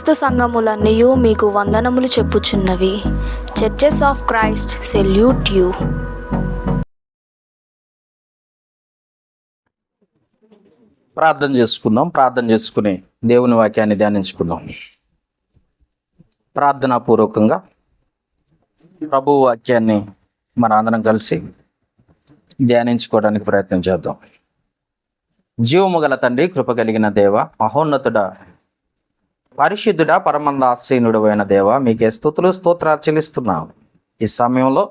క్రీస్తు సంఘములన్నయు మీకు వందనములు చెప్పుచున్నవి. Churches of Christ salute you. ప్రార్థన చేసుకుందాం. ప్రార్థన చేసుకుని దేవుని వాక్యాన్ని ధ్యానించుకుందాం. ప్రార్థనాపూర్వకంగా ప్రభు వాక్యాన్ని మన అందరం కలిసి ధ్యానించుకోవడానికి ప్రయత్నం చేద్దాం. జీవము గల తండ్రి, కృప కలిగిన దేవ, మహోన్నతుడ, పరిశుద్ధుడ, పరమందాసీనుడు అయిన దేవ, మీకే స్తుతులు స్తోత్రాలు చెల్లిస్తున్నాము. ఈ సమయంలో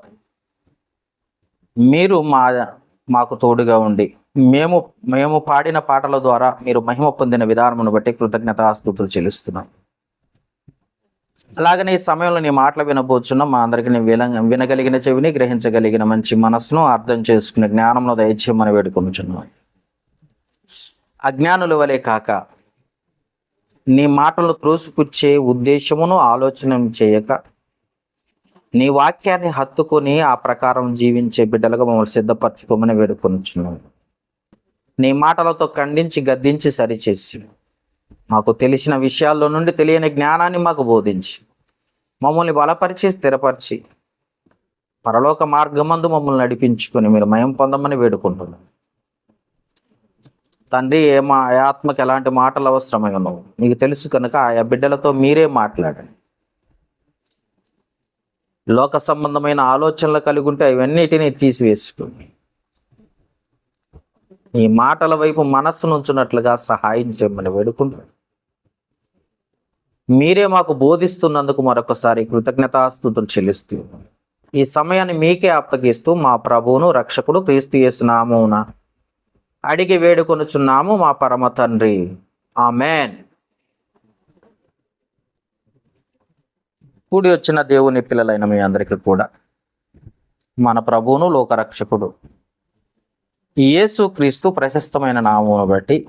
మీరు మాకు తోడుగా ఉండి మేము పాడిన పాటల ద్వారా మీరు మహిమ పొందిన విధానమును బట్టి కృతజ్ఞతాస్తుతులు చెల్లిస్తున్నాం. అలాగనే ఈ సమయంలో నీ మాటలు వినబోచున్నాం. మా అందరికీ నీ వినగలిగిన చెవిని, గ్రహించగలిగిన మంచి మనసును, అర్థం చేసుకునే జ్ఞానంలో దయచేయమని వేడుకొనుచున్నాం. అజ్ఞానుల వలె కాక నీ మాటలను త్రోసిపుచ్చే ఉద్దేశమును ఆలోచన చేయక నీ వాక్యాన్ని హత్తుకొని ఆ ప్రకారం జీవించే బిడ్డలుగా మమ్మల్ని సిద్ధపరచుకోమని వేడుకొనుచున్నాం. నీ మాటలతో ఖండించి గద్దించి సరిచేసి మాకు తెలిసిన విషయాల్లో నుండి తెలియని జ్ఞానాన్ని మాకు బోధించి మమ్మల్ని బలపరిచి స్థిరపరిచి పరలోక మార్గమందు మమ్మల్ని నడిపించుకొని మీరు మయం పొందమని వేడుకుంటున్నాం. తండ్రి, ఏ ఆత్మకి ఎలాంటి మాటలు అవసరమై ఉన్నావు మీకు తెలుసు కనుక ఆయా బిడ్డలతో మీరే మాట్లాడండి. లోక సంబంధమైన ఆలోచనలు కలిగి ఉంటే అవన్నిటినీ తీసివేసుకుని ఈ మాటల వైపు మనస్సు నుంచున్నట్లుగా సహాయం చేయమని వేడుకుంటున్నాం. మీరే మాకు బోధిస్తున్నందుకు మరొకసారి కృతజ్ఞతాస్తుతులు చెల్లిస్తూ ఈ సమయాన్ని మీకే అప్పగిస్తూ మా ప్రభువును రక్షకుడు క్రీస్తు యేసు నామమున అడిగి వేడుకొనుచున్నాము మా పరమ తండ్రి, ఆమేన్. కూడి వచ్చిన దేవుని పిల్లలైన మీ అందరికీ కూడా మన ప్రభువును లోకరక్షకుడు యేసు క్రీస్తు ప్రశస్తమైన నామమును బట్టి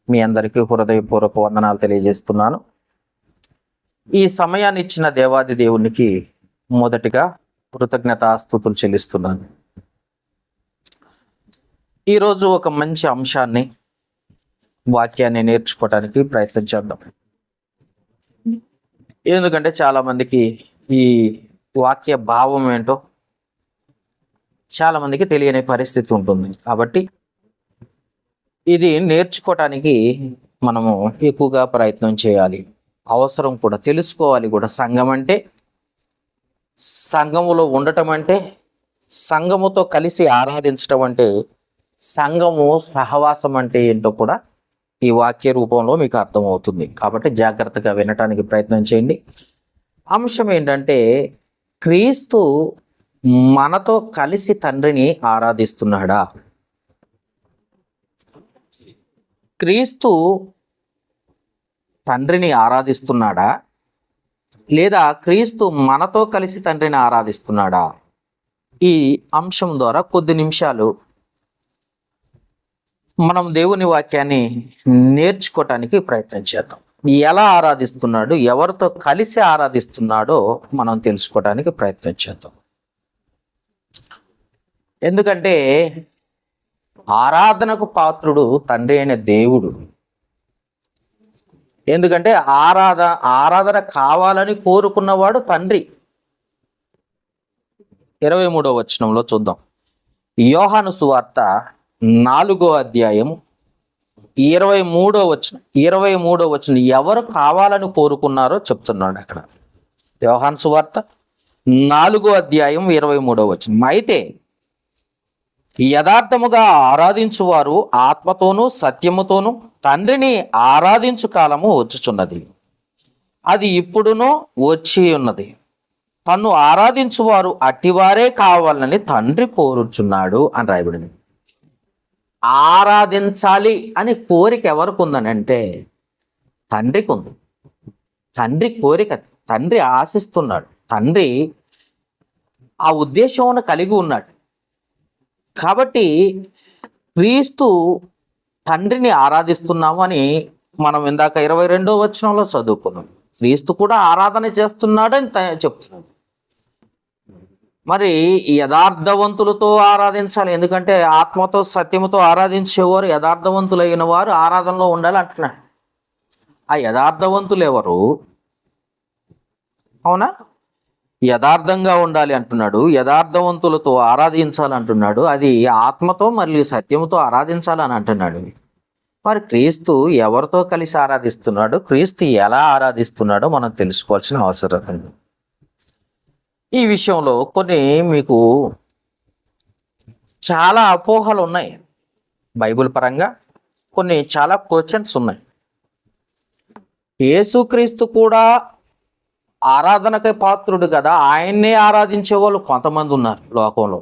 మీ అందరికీ హృదయపూర్వక వందనాలు తెలియజేస్తున్నాను. ఈ సమయాన్ని ఇచ్చిన దేవాది దేవునికి మొదటిగా కృతజ్ఞతాస్తుతులు చెల్లిస్తున్నాను. ఈరోజు ఒక మంచి అంశాన్ని, వాక్యాన్ని నేర్చుకోవడానికి ప్రయత్నం చేద్దాం. ఎందుకంటే చాలామందికి ఈ వాక్య భావం ఏంటో చాలామందికి తెలియని పరిస్థితి ఉంటుంది. కాబట్టి ఇది నేర్చుకోవటానికి మనము ఎక్కువగా ప్రయత్నం చేయాలి, అవసరం కూడా, తెలుసుకోవాలి కూడా. సంఘం అంటే, సంఘములో ఉండటం అంటే, సంఘముతో కలిసి ఆరాధించటం అంటే, సంఘము సహవాసం అంటే ఏంటో కూడా ఈ వాక్య రూపంలో మీకు అర్థమవుతుంది. కాబట్టి జాగ్రత్తగా వినటానికి ప్రయత్నం చేయండి. అంశం ఏంటంటే, క్రీస్తు మనతో కలిసి తండ్రిని ఆరాధిస్తున్నాడా? క్రీస్తు తండ్రిని ఆరాధిస్తున్నాడా, లేదా క్రీస్తు మనతో కలిసి తండ్రిని ఆరాధిస్తున్నాడా? ఈ అంశం ద్వారా కొద్ది నిమిషాలు మనం దేవుని వాక్యాన్ని నేర్చుకోవటానికి ప్రయత్నం చేద్దాం. ఎలా ఆరాధిస్తున్నాడు, ఎవరితో కలిసి ఆరాధిస్తున్నాడో మనం తెలుసుకోవడానికి ప్రయత్నం చేద్దాం. ఎందుకంటే ఆరాధనకు పాత్రుడు తండ్రి అయిన దేవుడు. ఎందుకంటే ఆరాధన కావాలని కోరుకున్నవాడు తండ్రి. 23వ వచనంలో చూద్దాం. యోహాను సువార్త 4వ అధ్యాయం 23వ వచనం ఎవరు కావాలని కోరుకున్నారో చెప్తున్నాడు అక్కడ. యోహాను సువార్త 4వ అధ్యాయం 23వ వచనం. అయితే యథార్థముగా ఆరాధించువారు ఆత్మతోనూ సత్యముతోనూ తండ్రిని ఆరాధించు కాలము వచ్చుచున్నది, అది ఇప్పుడునూ వచ్చి ఉన్నది. తన్ను ఆరాధించువారు అట్టివారే కావాలని తండ్రి కోరుచున్నాడు అని రాయబడింది. ఆరాధించాలి అని కోరిక ఎవరికి ఉందని అంటే తండ్రికి ఉంది. తండ్రి కోరిక, తండ్రి ఆశిస్తున్నాడు, తండ్రి ఆ ఉద్దేశం కలిగి ఉన్నాడు. కాబట్టి క్రీస్తు తండ్రిని ఆరాధిస్తున్నాము అని మనం ఇందాక 22వ వచనంలో చదువుకున్నాం. క్రీస్తు కూడా ఆరాధన చేస్తున్నాడని చెప్తున్నాడు. మరి యథార్థవంతులతో ఆరాధించాలి. ఎందుకంటే ఆత్మతో సత్యముతో ఆరాధించేవారు యథార్థవంతులైన వారు ఆరాధనలో ఉండాలి అంటున్నాడు. ఆ యథార్థవంతులు ఎవరు? అవునా? యథార్థంగా ఉండాలి అంటున్నాడు, యథార్థవంతులతో ఆరాధించాలంటున్నాడు, అది ఆత్మతో మరియు సత్యముతో ఆరాధించాలని అంటున్నాడు. మరి క్రీస్తు ఎవరితో కలిసి ఆరాధిస్తున్నాడు, క్రీస్తు ఎలా ఆరాధిస్తున్నాడో మనం తెలుసుకోవాల్సిన అవసరం ఉంది. ఈ విషయంలో కొన్ని మీకు చాలా అపోహలు ఉన్నాయి. బైబిల్ పరంగా కొన్ని చాలా క్వశ్చన్స్ ఉన్నాయి. యేసుక్రీస్తు కూడా ఆరాధనకి పాత్రుడు కదా, ఆయన్నే ఆరాధించే వాళ్ళు కొంతమంది ఉన్నారు లోకంలో.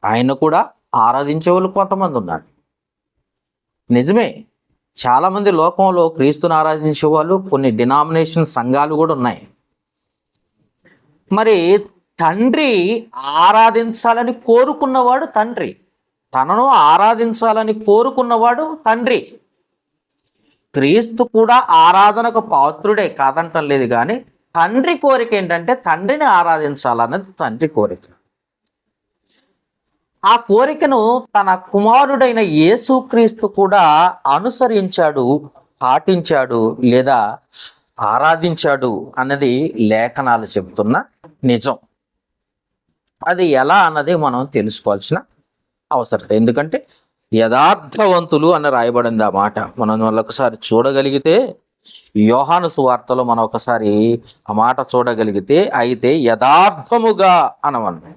ఆయన కూడా ఆరాధించే వాళ్ళు కొంతమంది ఉన్నారు. నిజమే, చాలామంది లోకంలో క్రీస్తుని ఆరాధించే వాళ్ళు, కొన్ని డినామినేషన్ సంఘాలు కూడా ఉన్నాయి. మరి తండ్రి ఆరాధించాలని కోరుకున్నవాడు తండ్రి, తనను ఆరాధించాలని కోరుకున్నవాడు తండ్రి. క్రీస్తు కూడా ఆరాధనకు పాత్రుడే కాదంటం లేదు, కానీ తండ్రి కోరిక ఏంటంటే తండ్రిని ఆరాధించాలన్నది తండ్రి కోరిక. ఆ కోరికను తన కుమారుడైన యేసుక్రీస్తు కూడా అనుసరించాడు, పాటించాడు లేదా ఆరాధించాడు అన్నది లేఖనాలు చెబుతున్న నిజం. అది ఎలా అన్నది మనం తెలుసుకోవాల్సిన అవసరం. ఎందుకంటే యథార్థవంతులు అని రాయబడింది ఆ మాట. మనం ఒకసారి చూడగలిగితే యోహాను సువార్తలో మనం ఒకసారి ఆ మాట చూడగలిగితే, అయితే యథార్థముగా అనమన్నా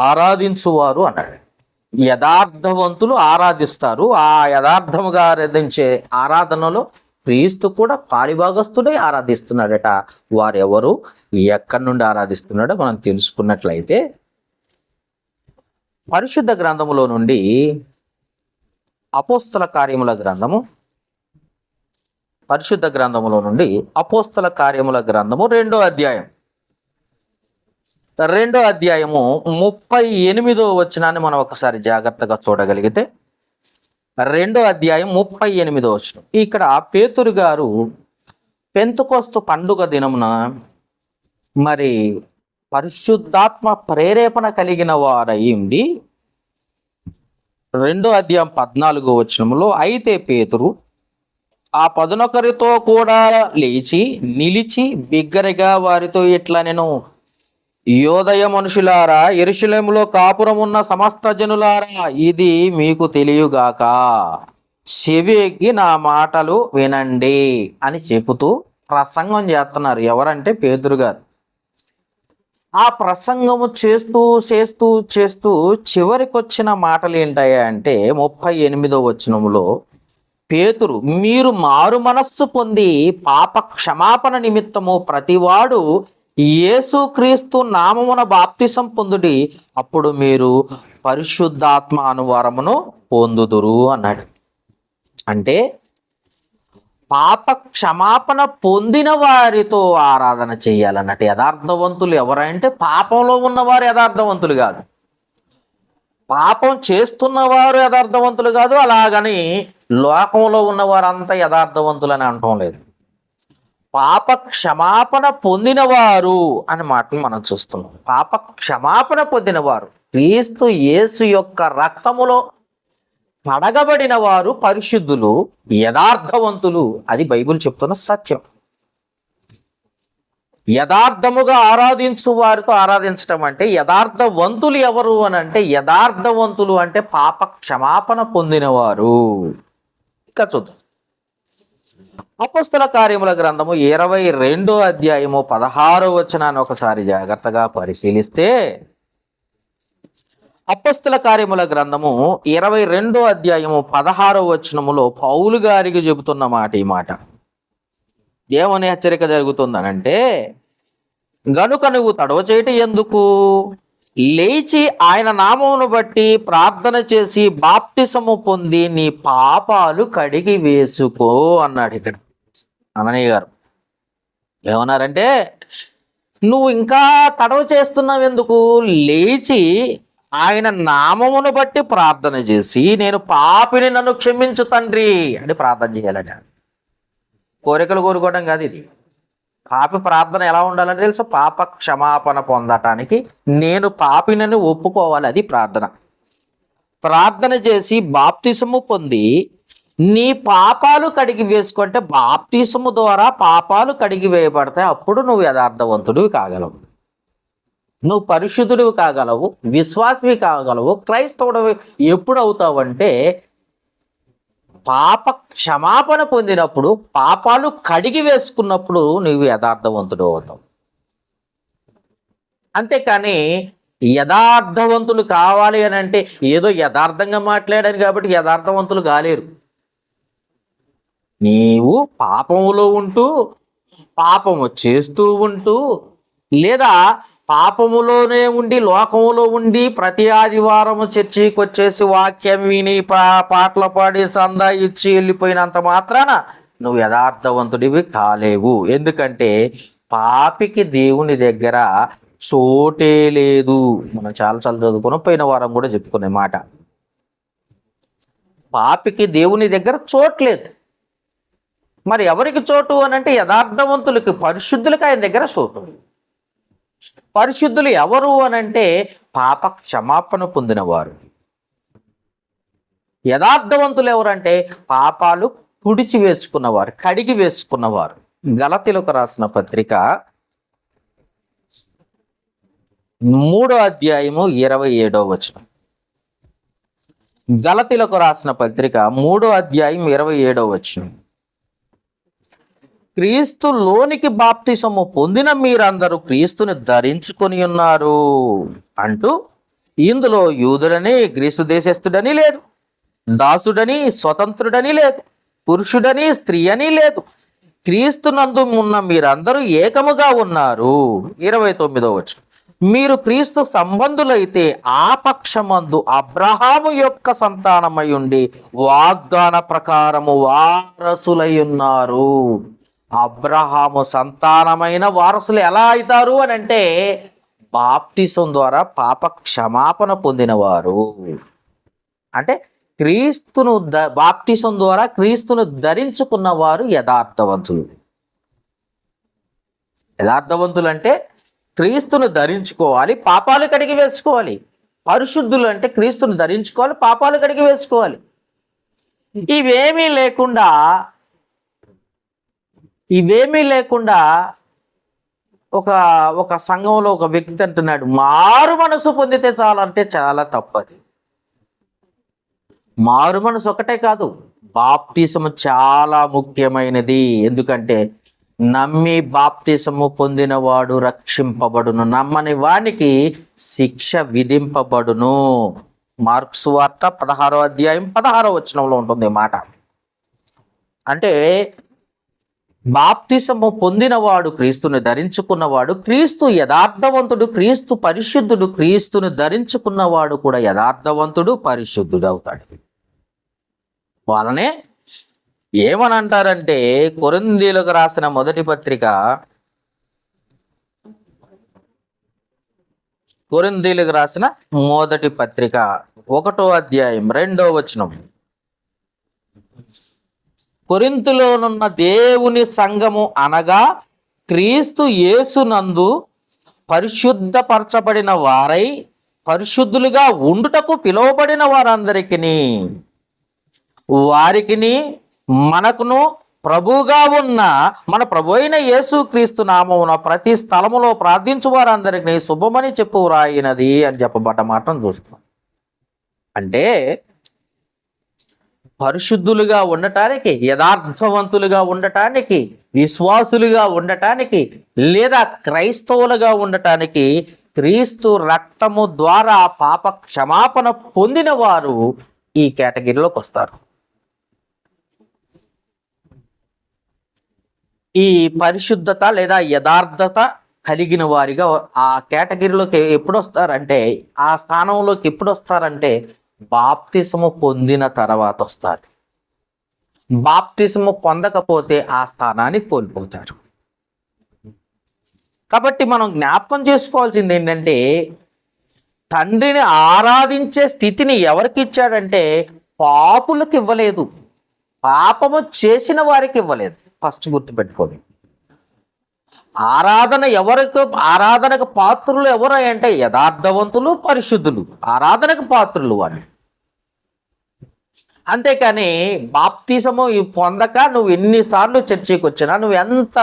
ఆరాధించువారు అన్నాడు. యథార్థవంతులు ఆరాధిస్తారు. ఆ యథార్థముగా ఆరాధించే ఆరాధనలో క్రీస్తు కూడా పాలిభాగస్తుడై ఆరాధిస్తున్నాడట. వారెవరు, ఎక్కడి నుండి ఆరాధిస్తున్నాడో మనం తెలుసుకున్నట్లయితే, పరిశుద్ధ గ్రంథములో నుండి అపోస్తల కార్యముల గ్రంథము, పరిశుద్ధ గ్రంథములో నుండి అపోస్తల కార్యముల గ్రంథము 2వ అధ్యాయం, 2వ అధ్యాయము 38వ వచనాన్ని మనం ఒకసారి జాగ్రత్తగా చూడగలిగితే, 2వ అధ్యాయం 38వ వచనం. ఇక్కడ పేతురు గారు పెంతెకొస్తు పండుగ దినమున మరి పరిశుద్ధాత్మ ప్రేరేపణ కలిగిన వారయ్యింది. 2వ అధ్యాయం 14వ వచనంలో, అయితే పేతురు ఆ 11 కూడా లేచి నిలిచి బిగ్గరగా వారితో ఇట్లా, నేను యోదయ మనుషులారా, యెరూషలేములో కాపురమున్న సమస్త జనులారా, ఇది మీకు తెలియగాక, చెవికి నా మాటలు వినండి అని చెబుతూ ప్రసంగం చేస్తున్నారు. ఎవరంటే పేతురు గారు. ఆ ప్రసంగము చేస్తూ చేస్తూ చేస్తూ చివరికి వచ్చిన మాటలు ఏంటయ్యా అంటే 38వ వచనములో, పేతురు, మీరు మారు మనస్సు పొంది పాప క్షమాపణ నిమిత్తము ప్రతివాడు యేసుక్రీస్తు నామమున బాప్తిసం పొందుడి, అప్పుడు మీరు పరిశుద్ధాత్మ అనువరమును పొందుదురు అన్నాడు. అంటే పాప క్షమాపణ పొందిన వారితో ఆరాధన చేయాలన్నట్టు. యథార్థవంతులు ఎవరంటే పాపంలో ఉన్నవారు యథార్థవంతులు కాదు, పాపం చేస్తున్నవారు యథార్థవంతులు కాదు, అలాగని లోకంలో ఉన్నవారంతా యథార్థవంతులని అనటం లేదు. పాప క్షమాపణ పొందినవారు అనే మాటను మనం చూస్తున్నాం. పాప క్షమాపణ పొందినవారు, క్రీస్తు యేసు యొక్క రక్తములో కడగబడిన వారు పరిశుద్ధులు, యథార్థవంతులు. అది బైబిల్ చెప్తున్న సత్యం. యథార్థముగా ఆరాధించు వారితో ఆరాధించటం అంటే, యథార్థవంతులు ఎవరు అని అంటే, యథార్థవంతులు అంటే పాప క్షమాపణ పొందినవారు. ఇంకా చూద్దాం. అపోస్తల కార్యముల గ్రంథము 22వ అధ్యాయము 16వ వచనాన్ని ఒకసారి జాగ్రత్తగా పరిశీలిస్తే, అపోస్తల కార్యముల గ్రంథము 22వ అధ్యాయము 16వ వచనములో పౌలు గారికి చెబుతున్న మాట ఈ మాట. ఏమని హెచ్చరిక జరుగుతుందనంటే, గనుక నువ్వు తడవ చేయటం ఎందుకు, లేచి ఆయన నామమును బట్టి ప్రార్థన చేసి బాప్తిసము పొంది నీ పాపాలు కడిగి వేసుకో అన్నాడు. ఇక్కడ అననీయ గారు ఏమన్నారంటే, నువ్వు ఇంకా తడవ చేస్తున్నావు ఎందుకు, లేచి ఆయన నామమును బట్టి ప్రార్థన చేసి, నేను పాపిని, నన్ను క్షమించు తండ్రి అని ప్రార్థన చేయాలట. కోరికలు కోరుకోవడం కాదు ఇది. పాపి ప్రార్థన ఎలా ఉండాలని తెలుసా? పాప క్షమాపణ పొందటానికి నేను పాపినని ఒప్పుకోవాలి, అది ప్రార్థన. ప్రార్థన చేసి బాప్తిసము పొంది నీ పాపాలు కడిగి వేసుకుంటే బాప్తిసము ద్వారా పాపాలు కడిగి వేయబడతాయి. అప్పుడు నువ్వు యథార్థవంతుడివి కాగలవు, నువ్వు పరిశుద్ధుడివి కాగలవు, విశ్వాసవి కాగలవు, క్రైస్తవుడివి ఎప్పుడు అవుతావంటే పాప క్షమాపణ పొందినప్పుడు, పాపాలు కడిగి వేసుకున్నప్పుడు నువ్వు యథార్థవంతుడు అవుతావు. అంతేకాని యథార్థవంతులు కావాలి అని అంటే ఏదో యథార్థంగా మాట్లాడాను కాబట్టి యథార్థవంతులు కాలేరు. నీవు పాపములో ఉంటూ, పాపము చేస్తూ ఉంటూ, లేదా పాపములోనే ఉండి లోకములో ఉండి ప్రతి ఆదివారము చర్చికి వచ్చేసి వాక్యం విని పాటలు పాడి సందా ఇచ్చి వెళ్ళిపోయినంత మాత్రాన నువ్వు యథార్థవంతుడివి కాలేవు. ఎందుకంటే పాపికి దేవుని దగ్గర చోటే లేదు. మనం చాలాసార్లు చదువుకున్నాం, పోయిన వారం కూడా చెప్పుకునే మాట. పాపికి దేవుని దగ్గర చోట్లేదు. మరి ఎవరికి చోటు అని అంటే యథార్థవంతులకి, పరిశుద్ధులకి ఆయన దగ్గర చోటు. పరిశుద్ధులు ఎవరు అనంటే పాప క్షమాపణ పొందినవారు. యథార్థవంతులు ఎవరంటే పాపాలు తుడిచి వేసుకున్నవారు, కడిగి వేసుకున్నవారు. గలతీలకు రాసిన పత్రిక 3వ అధ్యాయము 27వ వచనం. గలతీలకు రాసిన పత్రిక 3వ అధ్యాయం 27వ వచనం. క్రీస్తులోనికి బాప్తిసము పొందిన మీరందరూ క్రీస్తుని ధరించుకొని ఉన్నారు అంటూ, ఇందులో యూదుడని గ్రీసు దేశస్థుడని లేదు, దాసుడని స్వతంత్రుడని లేదు, పురుషుడని స్త్రీ అని లేదు, క్రీస్తునందు ఉన్న మీరందరూ ఏకముగా ఉన్నారు. 29వ వచనం. మీరు క్రీస్తు సంబంధులైతే ఆ పక్షమందు అబ్రహాము యొక్క సంతానమై ఉండి వాగ్దాన ప్రకారము వారసులై ఉన్నారు. అబ్రహాము సంతానమైన వారసులు ఎలా అవుతారు అని అంటే బాప్తిసం ద్వారా పాప క్షమాపణ పొందినవారు. అంటే క్రీస్తును బాప్తిసం ద్వారా క్రీస్తును ధరించుకున్న వారు యథార్థవంతులు. యథార్థవంతులు అంటే క్రీస్తును ధరించుకోవాలి, పాపాలు కడిగి వేసుకోవాలి. పరిశుద్ధులు అంటే క్రీస్తును ధరించుకోవాలి, పాపాలు కడిగి వేసుకోవాలి. ఇవేమీ లేకుండా ఒక సంఘంలో ఒక వ్యక్తి అంటున్నాడు, మారు మనసు పొందితే చాలంటే చాలా తప్పది. మారు మనసు ఒకటే కాదు, బాప్తిసము చాలా ముఖ్యమైనది. ఎందుకంటే నమ్మి బాప్తిసము పొందినవాడు రక్షింపబడును, నమ్మని వానికి శిక్ష విధింపబడును. మార్కు సువార్త 16వ అధ్యాయం 16వ వచనంలో ఉంటుంది మాట. అంటే బాప్తిసము పొందినవాడు, క్రీస్తుని ధరించుకున్నవాడు, క్రీస్తు యథార్థవంతుడు, క్రీస్తు పరిశుద్ధుడు, క్రీస్తుని ధరించుకున్నవాడు కూడా యథార్థవంతుడు, పరిశుద్ధుడు అవుతాడు. వాళ్ళనే ఏమని అంటారంటే కొరింథీయులకు రాసిన మొదటి పత్రిక, కొరింథీయులకు రాసిన మొదటి పత్రిక 1వ అధ్యాయం 2వ వచనం. కొరింథులోనున్న దేవుని సంఘము అనగా క్రీస్తు యేసునందు పరిశుద్ధపరచబడిన వారై పరిశుద్ధులుగా ఉండుటకు పిలువబడిన వారికిని మనకును ప్రభువుగా ఉన్న మన ప్రభు అయిన యేసు క్రీస్తు నామమున ప్రతి స్థలములో ప్రార్థించు వారందరికీ శుభమని చెప్పు రాయినది అని చెప్పబడ్డ మాటను చూస్తాం. అంటే పరిశుద్ధులుగా ఉండటానికి, యథార్థవంతులుగా ఉండటానికి, విశ్వాసులుగా ఉండటానికి, లేదా క్రైస్తవులుగా ఉండటానికి క్రీస్తు రక్తము ద్వారా పాప క్షమాపణ పొందిన వారు ఈ కేటగిరీలోకి వస్తారు. ఈ పరిశుద్ధత లేదా యథార్థత కలిగిన వారిగా ఆ కేటగిరీలోకి ఎప్పుడు వస్తారంటే, ఆ స్థానంలోకి ఎప్పుడు వస్తారంటే బాప్తిసము పొందిన తర్వాత వస్తారు. బాప్తిసము పొందకపోతే ఆ స్థానాన్ని కోల్పోతారు. కాబట్టి మనం జ్ఞాపకం చేసుకోవాల్సింది ఏంటంటే, తండ్రిని ఆరాధించే స్థితిని ఎవరికి ఇచ్చాడంటే పాపులకు ఇవ్వలేదు, పాపము చేసిన వారికి ఇవ్వలేదు. ఫస్ట్ గుర్తుపెట్టుకోండి. ఆరాధనకు పాత్రులు ఎవరు అంటే యథార్థవంతులు, పరిశుద్ధులు ఆరాధనకు పాత్రులు. వాళ్ళు అంతేకాని బాప్తిసము పొందక నువ్వు ఎన్నిసార్లు చర్చికి వచ్చినా, నువ్వు ఎంత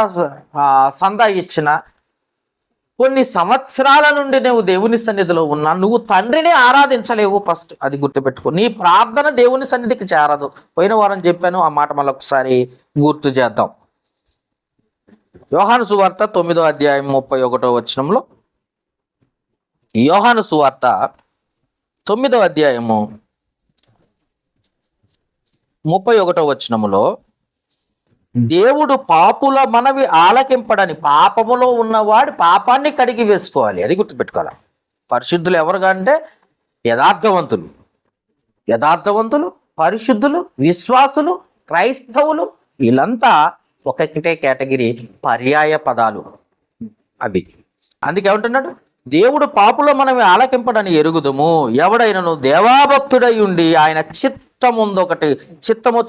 సందా ఇచ్చినా, కొన్ని సంవత్సరాల నుండి నువ్వు దేవుని సన్నిధిలో ఉన్నా, నువ్వు తండ్రిని ఆరాధించలేవు. ఫస్ట్ అది గుర్తుపెట్టుకో. నీ ప్రార్థన దేవుని సన్నిధికి చేరదు. పోయిన వారం చెప్పాను, ఆ మాట మళ్ళీ ఒకసారి గుర్తు చేద్దాం. యోహాను సువార్త 9వ అధ్యాయం 31వ వచనంలో, యోహాను సువార్త 9వ అధ్యాయము 31వ వచనములో, దేవుడు పాపుల మనవి ఆలకింపడని, పాపములో ఉన్నవాడు పాపాన్ని కడిగి వేసుకోవాలి. అది గుర్తుపెట్టుకోవాలి. పరిశుద్ధులు ఎవరుగా అంటే యథార్థవంతులు, పరిశుద్ధులు, విశ్వాసులు, క్రైస్తవులు, వీళ్ళంతా ఒకటే కేటగిరీ, పర్యాయ పదాలు అవి. అందుకే ఏమంటున్నాడు, దేవుడు పాపుల మనవి ఆలకింపడని ఎరుగుదుము, ఎవడైనను దేవాభక్తుడై ఉండి ఆయన చిత్తము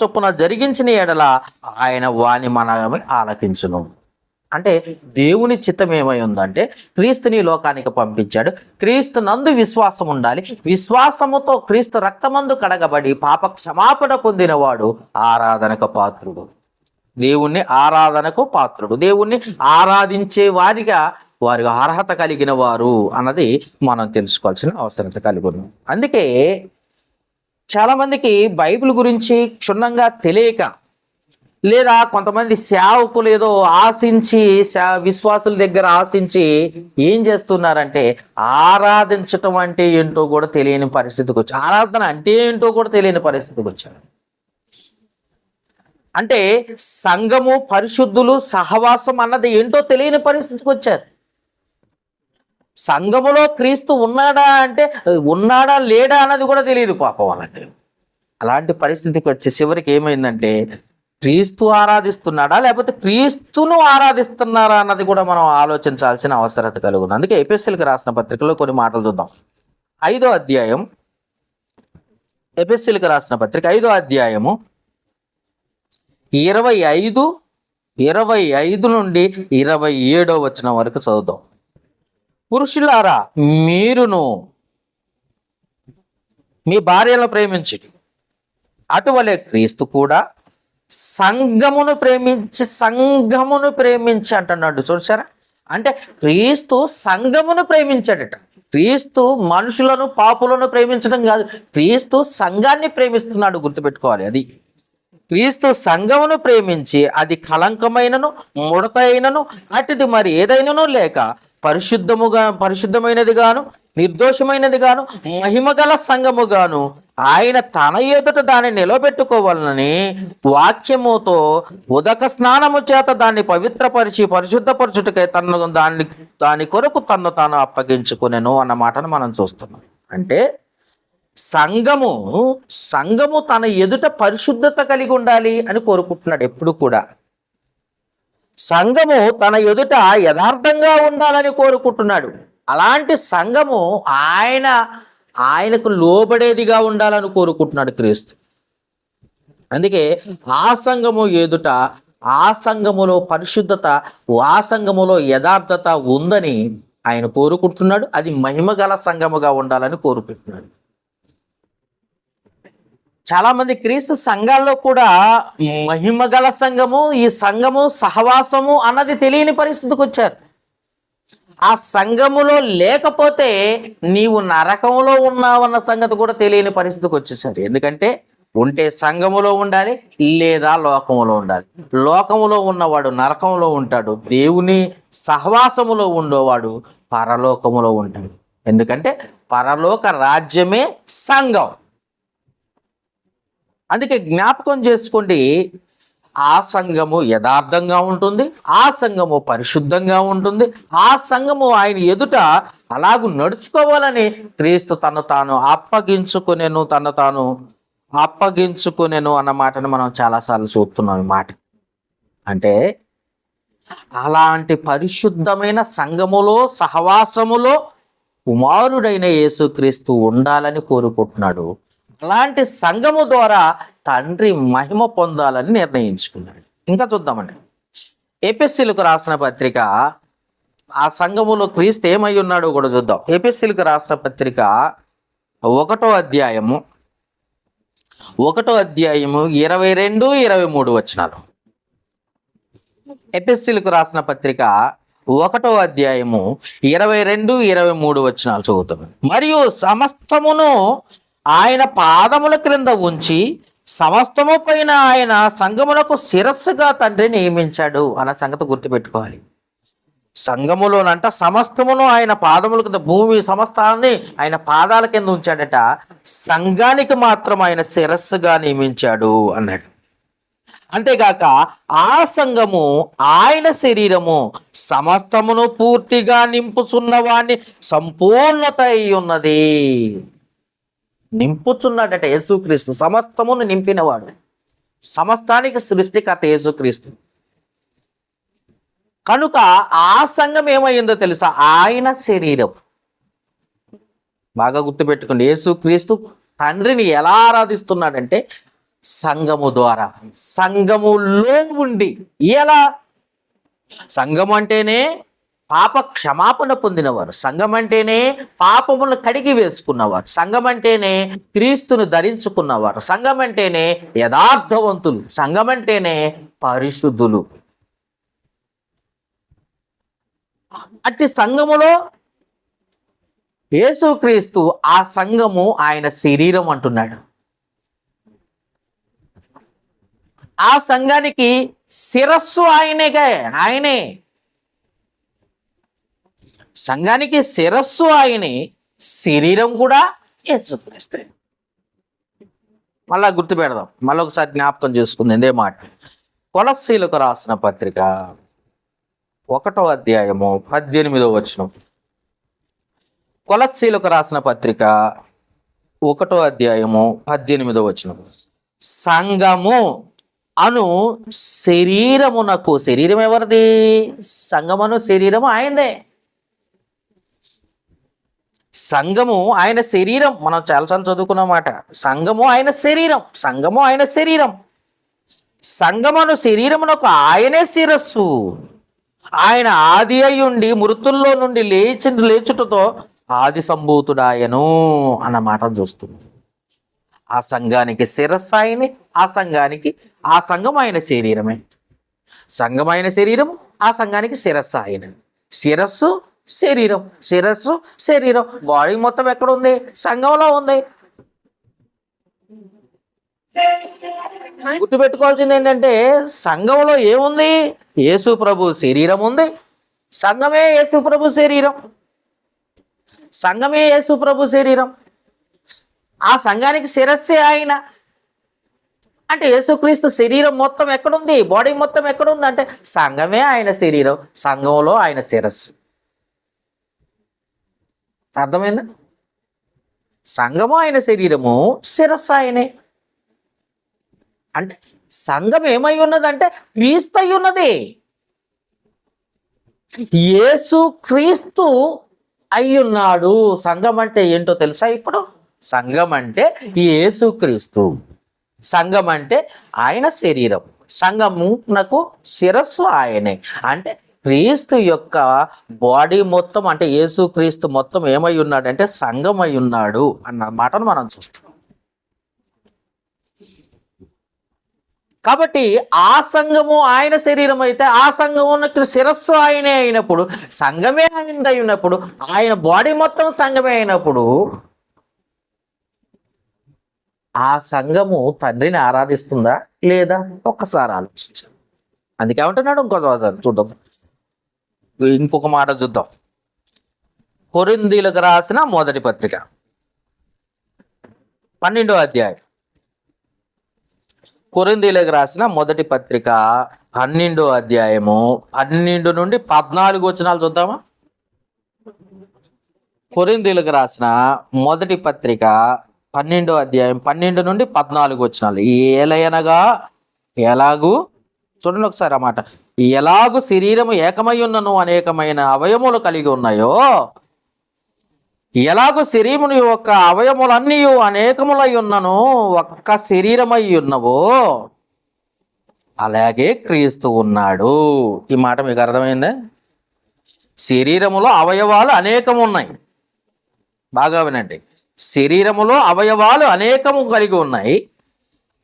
చొప్పున జరిగించిన ఎడల ఆయన వాని మనవి ఆలకించును. అంటే దేవుని చిత్తం ఏమై ఉందంటే, క్రీస్తుని లోకానికి పంపించాడు. క్రీస్తు నందు విశ్వాసం ఉండాలి. విశ్వాసముతో క్రీస్తు రక్తమందు కడగబడి పాప క్షమాపణ పొందినవాడు ఆరాధనకు పాత్రుడు. దేవుణ్ణి ఆరాధనకు పాత్రుడు. దేవుణ్ణి ఆరాధించే వారిగా వారి అర్హత కలిగిన వారు అన్నది మనం తెలుసుకోవాల్సిన అవసరత కలిగి ఉన్నాం. అందుకే చాలా మందికి బైబిల్ గురించి క్షుణ్ణంగా తెలియక, లేదా కొంతమంది సేవకులు ఏదో ఆశించి, విశ్వాసుల దగ్గర ఆశించి ఏం చేస్తున్నారంటే, ఆరాధించటం అంటే ఏంటో కూడా తెలియని పరిస్థితికి వచ్చారు. ఆరాధన అంటే ఏంటో కూడా తెలియని పరిస్థితికి వచ్చారు. అంటే సంఘము, పరిశుద్ధులు, సహవాసం అన్నది ఏంటో తెలియని పరిస్థితికి వచ్చారు. సంఘములో క్రీస్తు ఉన్నాడా లేడా అన్నది కూడా తెలియదు పాపం వాళ్ళకి. అలాంటి పరిస్థితికి వచ్చే చివరికి ఏమైందంటే, క్రీస్తు ఆరాధిస్తున్నాడా లేకపోతే క్రీస్తును ఆరాధిస్తున్నారా అన్నది కూడా మనం ఆలోచించాల్సిన అవసరత కలుగుతుంది. అందుకే ఎఫెసీయులకు రాసిన పత్రికలో కొన్ని మాటలు చూద్దాం. 5వ అధ్యాయం, ఎఫెసీయులకు రాసిన పత్రిక 5వ అధ్యాయము 25 నుండి 27వ వచనం వరకు చదువుదాం. పురుషులారా, మీరును మీ భార్యలను ప్రేమించుడి, అటువలే క్రీస్తు కూడా సంఘమును ప్రేమించి అంటున్నాడు. చూసారా? అంటే క్రీస్తు సంఘమును ప్రేమించాడట. క్రీస్తు మనుషులను, పాపులను ప్రేమించడం కాదు, క్రీస్తు సంఘాన్ని ప్రేమిస్తున్నాడు. గుర్తుపెట్టుకోవాలి. అది క్రీస్తు సంఘమును ప్రేమించి అది కలంకమైనను, ముడత అయినను, అటుది మరి ఏదైనాను లేక పరిశుద్ధమైనది గాను, నిర్దోషమైనది గాను, మహిమగల సంఘముగాను ఆయన తన ఎదుట దాన్ని నిలబెట్టుకోవాలని వాక్యముతో ఉదక స్నానము చేత దాన్ని పవిత్రపరిచి పరిశుద్ధపరచుటకై దాని కొరకు తన్ను తాను అప్పగించుకునేను అన్న మాటను మనం చూస్తున్నాం. అంటే సంఘము తన ఎదుట పరిశుద్ధత కలిగి ఉండాలి అని కోరుకుంటున్నాడు. ఎప్పుడు కూడా సంఘము తన ఎదుట యథార్థంగా ఉండాలని కోరుకుంటున్నాడు. అలాంటి సంఘము ఆయనకు లోబడేదిగా ఉండాలని కోరుకుంటున్నాడు క్రీస్తు. అందుకే ఆ సంఘము ఎదుట, ఆ సంఘములో పరిశుద్ధత, ఆ సంఘములో యథార్థత ఉందని ఆయన కోరుకుంటున్నాడు. అది మహిమగల సంఘముగా ఉండాలని కోరుకుంటున్నాడు. చాలా మంది క్రీస్తు సంఘాల్లో కూడా మహిమగల సంఘము, ఈ సంఘము, సహవాసము అన్నది తెలియని పరిస్థితికి వచ్చారు. ఆ సంఘములో లేకపోతే నీవు నరకంలో ఉన్నావన్న సంగతి కూడా తెలియని పరిస్థితికి వచ్చేసారు. ఎందుకంటే ఉంటే సంఘములో ఉండాలి, లేదా లోకములో ఉండాలి. లోకములో ఉన్నవాడు నరకంలో ఉంటాడు, దేవుని సహవాసములో ఉండేవాడు పరలోకములో ఉంటాడు. ఎందుకంటే పరలోక రాజ్యమే సంఘం. అందుకే జ్ఞాపకం చేసుకోండి, ఆ సంఘము యథార్థంగా ఉంటుంది, ఆ సంఘము పరిశుద్ధంగా ఉంటుంది, ఆ సంఘము ఆయన ఎదుట అలాగూ నడుచుకోవాలని క్రీస్తు తను తాను అప్పగించుకునేను అన్న మాటను మనం చాలాసార్లు చూస్తున్నాం. ఈ మాట అంటే అలాంటి పరిశుద్ధమైన సంఘములో, సహవాసములో కుమారుడైన యేసుక్రీస్తు ఉండాలని కోరుకుంటున్నాడు. అలాంటి సంఘము ద్వారా తండ్రి మహిమ పొందాలని నిర్ణయించుకున్నాడు. ఇంకా చూద్దామండి, ఎఫెసీయులకు రాసిన పత్రిక, ఆ సంఘములో క్రీస్తు ఏమై ఉన్నాడో కూడా చూద్దాం. ఎఫెసీయులకు రాసిన పత్రిక 1వ అధ్యాయము ఒకటో అధ్యాయము 22, 23 వచనాలు. ఎపిఎస్సీలకు రాసిన పత్రిక 1వ అధ్యాయము 22, 23 వచనాలు చదువుతున్నాను. మరియు సమస్తమును ఆయన పాదముల క్రింద ఉంచి సమస్తము పైన ఆయన సంఘములకు శిరస్సుగా తండ్రి నియమించాడు అన్న సంగతి గుర్తుపెట్టుకోవాలి. సంఘములోనంట సమస్తమును ఆయన పాదముల కింద, భూమి సమస్తాన్ని ఆయన పాదాల కింద ఉంచాడట, సంఘానికి మాత్రం ఆయన శిరస్సుగా నియమించాడు అన్నాడు. అంతేగాక ఆ సంఘము ఆయన శరీరము సమస్తమును పూర్తిగా నింపుచున్న వాణ్ణి సంపూర్ణత అయి ఉన్నది. నింపుచున్నాడట యేసుక్రీస్తు, సమస్తమును నింపినవాడు, సమస్తానికి సృష్టికర్త యేసుక్రీస్తు. కనుక ఆ సంఘం ఏమైందో తెలుసా? ఆయన శరీరం. బాగా గుర్తుపెట్టుకోండి, యేసుక్రీస్తు తండ్రిని ఎలా ఆరాధిస్తున్నాడంటే సంఘము ద్వారా, సంఘములో ఉండి. ఎలా? సంఘం అంటేనే పాప క్షమాపణ పొందినవారు, సంఘం అంటేనే పాపములను కడిగి వేసుకున్నవారు, సంఘం అంటేనే క్రీస్తును ధరించుకున్నవారు, సంఘం అంటేనే యథార్థవంతులు, సంఘం అంటేనే పరిశుద్ధులు. అట్టి సంఘములో యేసుక్రీస్తు ఆ సంఘము ఆయన శరీరం అంటున్నాడు. ఆ సంఘానికి శిరస్సు ఆయనే. సంఘానికి శిరస్సు ఆయనే, శరీరం కూడా యేసుక్రీస్తే. మళ్ళా గుర్తు పెడదాం, మళ్ళీ ఒకసారి జ్ఞాపకం చేసుకుంది ఇదే మాట. కొలస్సీలకు రాసిన పత్రిక 1వ అధ్యాయము 18వ వచనం. కొలస్సీలకు రాసిన పత్రిక 1వ అధ్యాయము 18వ వచనం. సంఘము అను శరీరమునకు, శరీరం ఎవరిది? సంఘమను శరీరము ఆయనదే. సంఘము ఆయన శరీరం, మనం చాలాసార్లు చదువుకున్నమాట. సంఘము ఆయన శరీరం, సంఘము ఆయన శరీరం. సంఘమను శరీరమునకు ఆయనే శిరస్సు. ఆయన ఆది అయ్యుండి మృతుల్లో నుండి లేచుటతో ఆది సంభూతుడాయను అన్న మాట చూస్తుంది. ఆ సంఘానికి శిరస్సు ఆయనే, ఆ సంఘం ఆయన శరీరమే. సంఘం ఆయన శరీరం, ఆ సంఘానికి శిరస్సు ఆయన. శిరస్సు శరీరం, శిరస్సు శరీరం. బాడీ మొత్తం ఎక్కడ ఉంది? సంఘంలో ఉంది. గుర్తుపెట్టుకోవాల్సింది ఏంటంటే సంఘంలో ఏముంది? యేసు ప్రభు శరీరం ఉంది. సంఘమే యేసు ప్రభు శరీరం, సంఘమే యేసు ప్రభు శరీరం. ఆ సంఘానికి శిరస్సే ఆయన. అంటే యేసుక్రీస్తు శరీరం మొత్తం ఎక్కడుంది? బాడీ మొత్తం ఎక్కడుంది అంటే సంఘమే ఆయన శరీరం, సంఘంలో ఆయన శిరస్సు. అర్థమైందా? సంఘము ఆయన శరీరము, శిరస్సు ఆయనే. అంటే సంఘం ఏమై ఉన్నదంటే క్రీస్తు అయి ఉన్నది. యేసు క్రీస్తు అయ్యున్నాడు. సంఘం అంటే ఏంటో తెలుసా? ఇప్పుడు సంఘం అంటే యేసు క్రీస్తు, సంఘం అంటే ఆయన శరీరం, సంఘమునకు శిరస్సు ఆయనే. అంటే క్రీస్తు యొక్క బాడీ మొత్తం, అంటే యేసు క్రీస్తు మొత్తం ఏమై ఉన్నాడు అంటే సంఘం అయి ఉన్నాడు అన్న మాటను మనం చూస్తాం. కాబట్టి ఆ సంఘము ఆయన శరీరం అయితే, ఆ సంఘమునకు శిరస్సు ఆయనే అయినప్పుడు, సంఘమే ఆయన అయినప్పుడు, ఆయన బాడీ మొత్తం సంఘమే అయినప్పుడు ఆ సంఘము తండ్రిని ఆరాధిస్తుందా లేదా? ఒక్కసారి ఆలోచించాం. అందుకే ఏమంటున్నాడు? ఇంకోసారి చూద్దాం, ఇంకొక మాట చూద్దాం. కొరింథీయులకు రాసిన మొదటి పత్రిక 12వ అధ్యాయం. కొరింథీయులకు రాసిన మొదటి పత్రిక 12వ అధ్యాయము 12 నుండి 14 వచనాలు చూద్దామా? కొరింథీయులకు రాసిన మొదటి పత్రిక 12వ అధ్యాయం 12 నుండి 14 వచనాలు. ఏలయనగా ఎలాగూ, చూడండి ఒకసారి ఆ మాట. ఎలాగూ శరీరము ఏకమై ఉన్నను అనేకమైన అవయములు కలిగి ఉన్నాయో, ఎలాగూ శరీరముని యొక్క అవయములన్నీ అనేకములై ఉన్నను ఒక్క శరీరమై ఉన్నవో, అలాగే క్రీస్తు ఉన్నాడు. ఈ మాట మీకు అర్థమైందా? శరీరములో అవయవాలు అనేకము ఉన్నాయి. బాగా వినండి, శరీరములో అవయవాలు అనేకము కలిగి ఉన్నాయి.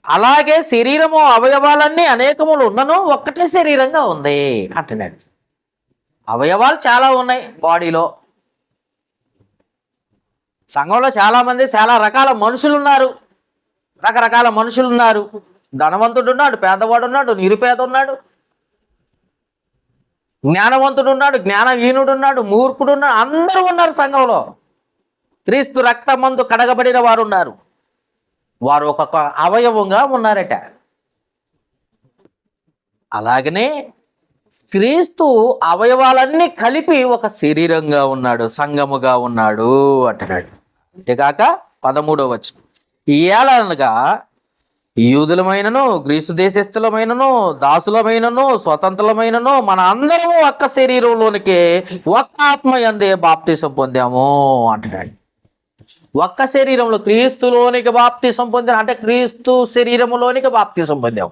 అలాగే శరీరము అవయవాలన్నీ అనేకములు ఉన్నను ఒక్కటే శరీరంగా ఉంది అంటున్నాడు. అవయవాలు చాలా ఉన్నాయి బాడీలో. సంఘంలో చాలామంది చాలా రకాల మనుషులు ఉన్నారు, రకరకాల మనుషులు ఉన్నారు. ధనవంతుడు ఉన్నాడు, పేదవాడు ఉన్నాడు, నిరుపేద ఉన్నాడు, జ్ఞానవంతుడు ఉన్నాడు, జ్ఞానహీనుడు ఉన్నాడు, మూర్ఖుడు ఉన్నాడు, అందరూ ఉన్నారు సంఘంలో. క్రీస్తు రక్తమందు కడగబడిన వారు ఉన్నారు. వారు ఒక్కొక్క అవయవంగా ఉన్నారట. అలాగనే క్రీస్తు అవయవాలన్నీ కలిపి ఒక శరీరంగా ఉన్నాడు, సంఘముగా ఉన్నాడు అంటున్నాడు. అంతేకాక 13వ వచనం, ఏలనగా యూదులమైనను గ్రీసు దేశస్థులమైనను దాసులమైనను స్వతంత్రులమైనను మన అందరము ఒక్క శరీరంలోనికి ఒక్క ఆత్మ యందే బాప్తిసం పొందాము అంటున్నాడు. ఒక్క శరీరంలో క్రీస్తులోనికి బాప్తిసం పొందాం అంటే క్రీస్తు శరీరములోనికి బాప్తిసం పొందాం.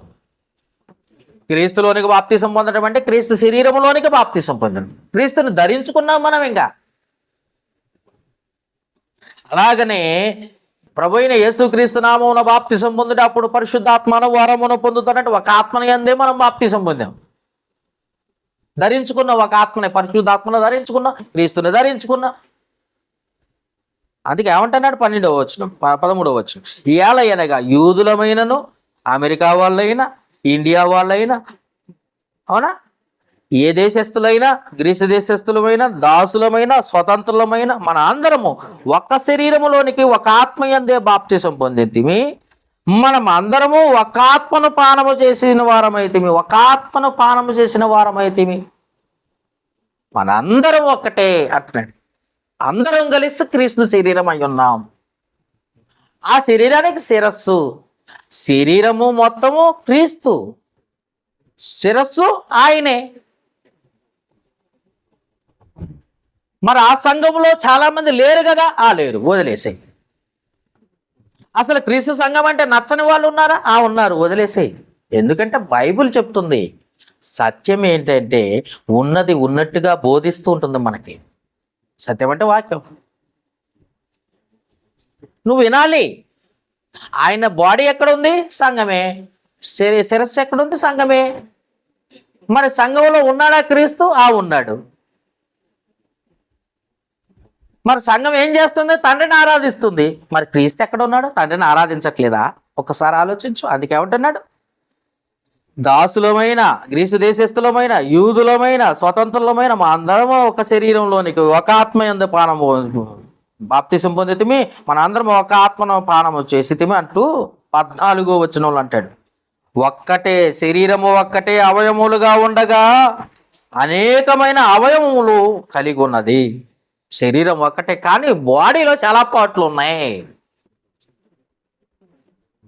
క్రీస్తులోనికి బాప్తిసం పొందడం అంటే క్రీస్తు శరీరములోనికి బాప్తిసం పొందడం. క్రీస్తుని ధరించుకున్నాం మనం. ఇంకా అలాగనే ప్రభు అయిన యేసుక్రీస్తు నామమున బాప్తిసం పొందేటప్పుడు పరిశుద్ధాత్మను వరమును పొందుతున్నట్టు ఒక ఆత్మని యందే మనం బాప్తిసం పొందాం. ధరించుకున్న ఒక ఆత్మని, పరిశుద్ధాత్మను ధరించుకున్నాం, క్రీస్తుని ధరించుకున్నాం. అందుకే ఏమంటున్నాడు 12వ వచనం 13వ వచనం, ఏలయనగా యూదులమైనను అమెరికా వాళ్ళైనా ఇండియా వాళ్ళైనా, అవునా, ఏ దేశస్థులైనా గ్రీసు దేశస్థులమైన దాసులమైన స్వతంత్రులమైన మన అందరము ఒక్క శరీరములోనికి ఒక ఆత్మ యందే బాప్తిసం పొందితిమి. మనం అందరము ఒక ఆత్మను పానము చేసిన వారమైతిమి. ఒక ఆత్మను పానము చేసిన వారమైతిమి. మన అందరం ఒక్కటే అంటున్నాడు. అందరం కలిసి క్రీస్తు శరీరం అయి ఉన్నాం. ఆ శరీరానికి శిరస్సు. శరీరము మొత్తము క్రీస్తు, శిరస్సు ఆయనే. మరి ఆ సంఘంలో చాలా మంది లేరు కదా, లేరు, వదిలేసాయి. అసలు క్రీస్తు సంఘం అంటే నచ్చని వాళ్ళు ఉన్నారా? ఉన్నారు, వదిలేసాయి. ఎందుకంటే బైబిల్ చెప్తుంది, సత్యం ఏంటంటే ఉన్నది ఉన్నట్టుగా బోధిస్తూ ఉంటుంది మనకి. సత్యం అంటే వాక్యం. నువ్వు వినాలి. ఆయన బాడీ ఎక్కడుంది? సంఘమే. శిరస్సు ఎక్కడుంది? సంఘమే. మరి సంఘంలో ఉన్నాడా క్రీస్తు? ఉన్నాడు. మరి సంఘం ఏం చేస్తుంది? తండ్రిని ఆరాధిస్తుంది. మరి క్రీస్తు ఎక్కడ ఉన్నాడు? తండ్రిని ఆరాధించట్లేదా? ఒక్కసారి ఆలోచించు. అందుకే ఏమంటున్నాడు, దాసులమైన గ్రీసు దేశస్థులమైన యూదులమైన స్వతంత్రులమైన మా అందరము ఒక శరీరంలోనికి ఒక ఆత్మ యందు పానము బాప్తిసం పొందితిమి. మన అందరం ఒక ఆత్మను పానము చేసితిమి అంటూ 14వ వచనంలో అంటాడు. ఒక్కటే శరీరము, ఒక్కటే అవయములుగా ఉండగా అనేకమైన అవయవములు కలిగి ఉన్నది. శరీరం ఒక్కటే కానీ బాడీలో చాలా పార్ట్లు ఉన్నాయి.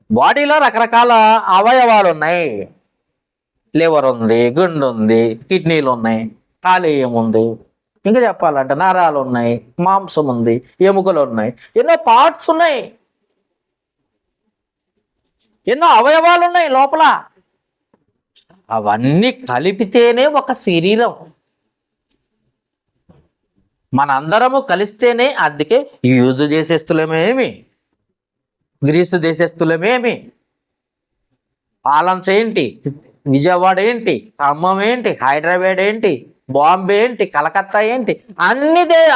బాడీలో రకరకాల అవయవాలు ఉన్నాయి. లివర్ ఉంది, గుండె ఉంది, కిడ్నీలు ఉన్నాయి, కాలేయం ఉంది, ఇంకా చెప్పాలంటే నరాలు ఉన్నాయి, మాంసం ఉంది, ఎముకలు ఉన్నాయి, ఎన్నో పార్ట్స్ ఉన్నాయి, ఎన్నో అవయవాలు ఉన్నాయి లోపల. అవన్నీ కలిపితేనే ఒక శరీరం. మనందరము కలిస్తేనే. అందుకే యూదు దేశస్థులమేమి, గ్రీసు దేశస్థులమేమి, పాలన్స్ ఏంటి, విజయవాడ ఏంటి, ఖమ్మం ఏంటి, హైదరాబాద్ ఏంటి, బాంబే ఏంటి, కలకత్తా ఏంటి,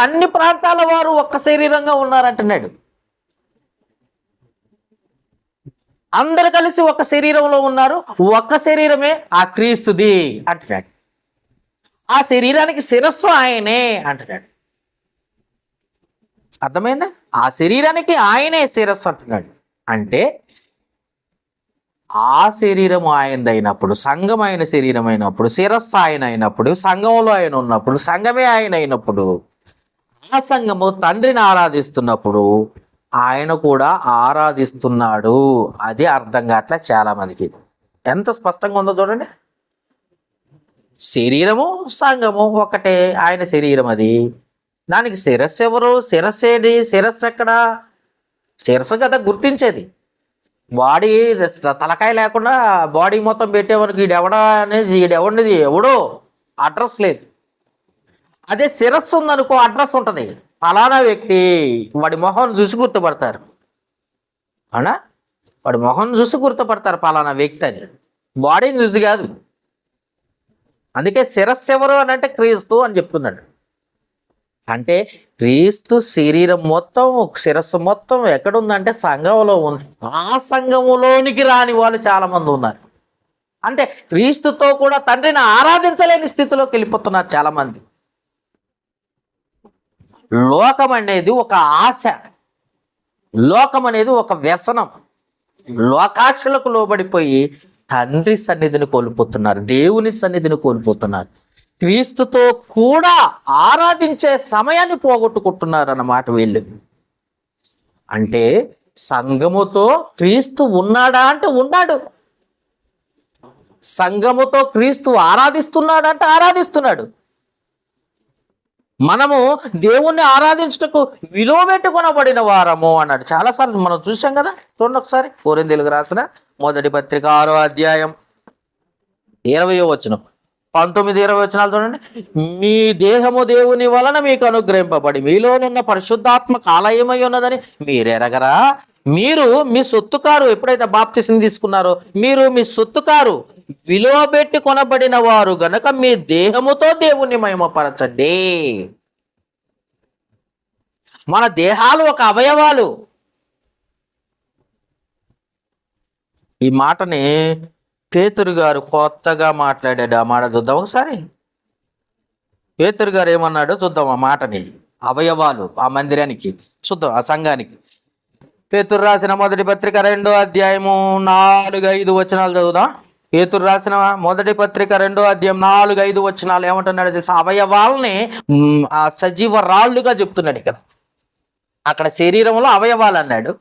అన్ని ప్రాంతాల వారు ఒక్క శరీరంగా ఉన్నారంటున్నాడు. అందరు కలిసి ఒక శరీరంలో ఉన్నారు. ఒక్క శరీరమే ఆ క్రీస్తుది అంటున్నాడు. ఆ శరీరానికి శిరస్సు ఆయనే అంటున్నాడు. అర్థమైందా? ఆ శరీరానికి ఆయనే శిరస్సు అంటున్నాడు. అంటే ఆ శరీరము ఆయనదైనప్పుడు, సంఘం ఆయన శరీరం అయినప్పుడు, శిరస్సు ఆయన అయినప్పుడు, సంఘంలో ఆయన ఉన్నప్పుడు, సంఘమే ఆయన అయినప్పుడు, ఆ సంఘము తండ్రిని ఆరాధిస్తున్నప్పుడు ఆయన కూడా ఆరాధిస్తున్నాడు. అది అర్థం కావట్లే చాలా మందికి. ఎంత స్పష్టంగా ఉందో చూడండి. శరీరము సంఘము ఒకటే, ఆయన శరీరం అది. దానికి శిరస్సు ఎవరు? శిరస్సు ఏది? శిరస్సు ఎక్కడా? శిరస్సు కదా గుర్తించేది. బాడీ తలకాయ లేకుండా బాడీ మొత్తం పెట్టేవారికి ఈడెవడా అనేది ఈడెవడిది ఎవడో అడ్రస్ లేదు. అదే శిరస్సు ఉందనుకో అడ్రస్ ఉంటుంది. ఫలానా వ్యక్తి, వాడి మొహం చూసి గుర్తుపడతారు. అవునా? వాడు మొహం చూసి గుర్తుపడతారు పలానా వ్యక్తి అని, బాడీని చూసి కాదు. అందుకే శిరస్సు ఎవరు అని అంటే క్రీస్తు అని చెప్తున్నాడు. అంటే క్రీస్తు శరీరం మొత్తం, శిరస్సు మొత్తం ఎక్కడుందంటే సంఘంలో ఉంది. ఆ సంఘములోనికి రాని వాళ్ళు చాలా మంది ఉన్నారు. అంటే క్రీస్తుతో కూడా తండ్రిని ఆరాధించలేని స్థితిలోకి వెళ్ళిపోతున్నారు చాలా మంది. లోకం అనేది ఒక ఆశ, లోకం అనేది ఒక వ్యసనం. లోకాశలకు లోబడిపోయి తండ్రి సన్నిధిని కోల్పోతున్నారు, దేవుని సన్నిధిని కోల్పోతున్నారు. క్రీస్తుతో కూడా ఆరాధించే సమయాన్ని పోగొట్టుకుంటున్నారు అన్నమాట వీళ్ళు. అంటే సంఘముతో క్రీస్తు ఉన్నాడా అంటే ఉన్నాడు. సంఘముతో క్రీస్తు ఆరాధిస్తున్నాడు అంటే ఆరాధిస్తున్నాడు. మనము దేవుణ్ణి ఆరాధించుటకు విలువ పెట్టుకొనబడిన వారము అన్నాడు. చాలాసార్లు మనం చూసాం కదా. చూడండి ఒకసారి కొరింథీయులకు రాసిన మొదటి పత్రిక 6వ అధ్యాయం 20వ వచనం, 19, 20 వచనాలు చూడండి. మీ దేహము దేవుని వలన మీకు అనుగ్రహింపబడి మీలోనున్న పరిశుద్ధాత్మ ఆలయమై ఉన్నదని మీరెరగరా? మీరు మీ సొత్తు కారు. ఎప్పుడైతే బాప్తిసం తీసుకున్నారో మీరు మీ సొత్తు కారు, విలువ పెట్టి కొనబడిన వారు గనక మీ దేహముతో దేవుణ్ణి మహిమపరచండి. మన దేహాలు ఒక అవయవాలు. ఈ మాటని పేతురు గారు కొత్తగా మాట్లాడాడు. ఆ మాట చూద్దాం ఒకసారి. పేతురు గారు ఏమన్నాడో చూద్దాం. ఆ మాటని అవయవాలు, ఆ మందిరానికి చూద్దాం, ఆ సంఘానికి. పేతురు రాసిన మొదటి పత్రిక 2వ అధ్యాయము 4, 5 వచనాలు చదువుదాం. పేతురు రాసిన మొదటి పత్రిక 2వ అధ్యాయం 4, 5 వచనాలు ఏమంటున్నాడు తెలుసా? అవయవాలని ఆ సజీవ రాళ్ళుగా చెప్తున్నాడు ఇక్కడ. అక్కడ శరీరంలో అవయవాలు అన్నాడు.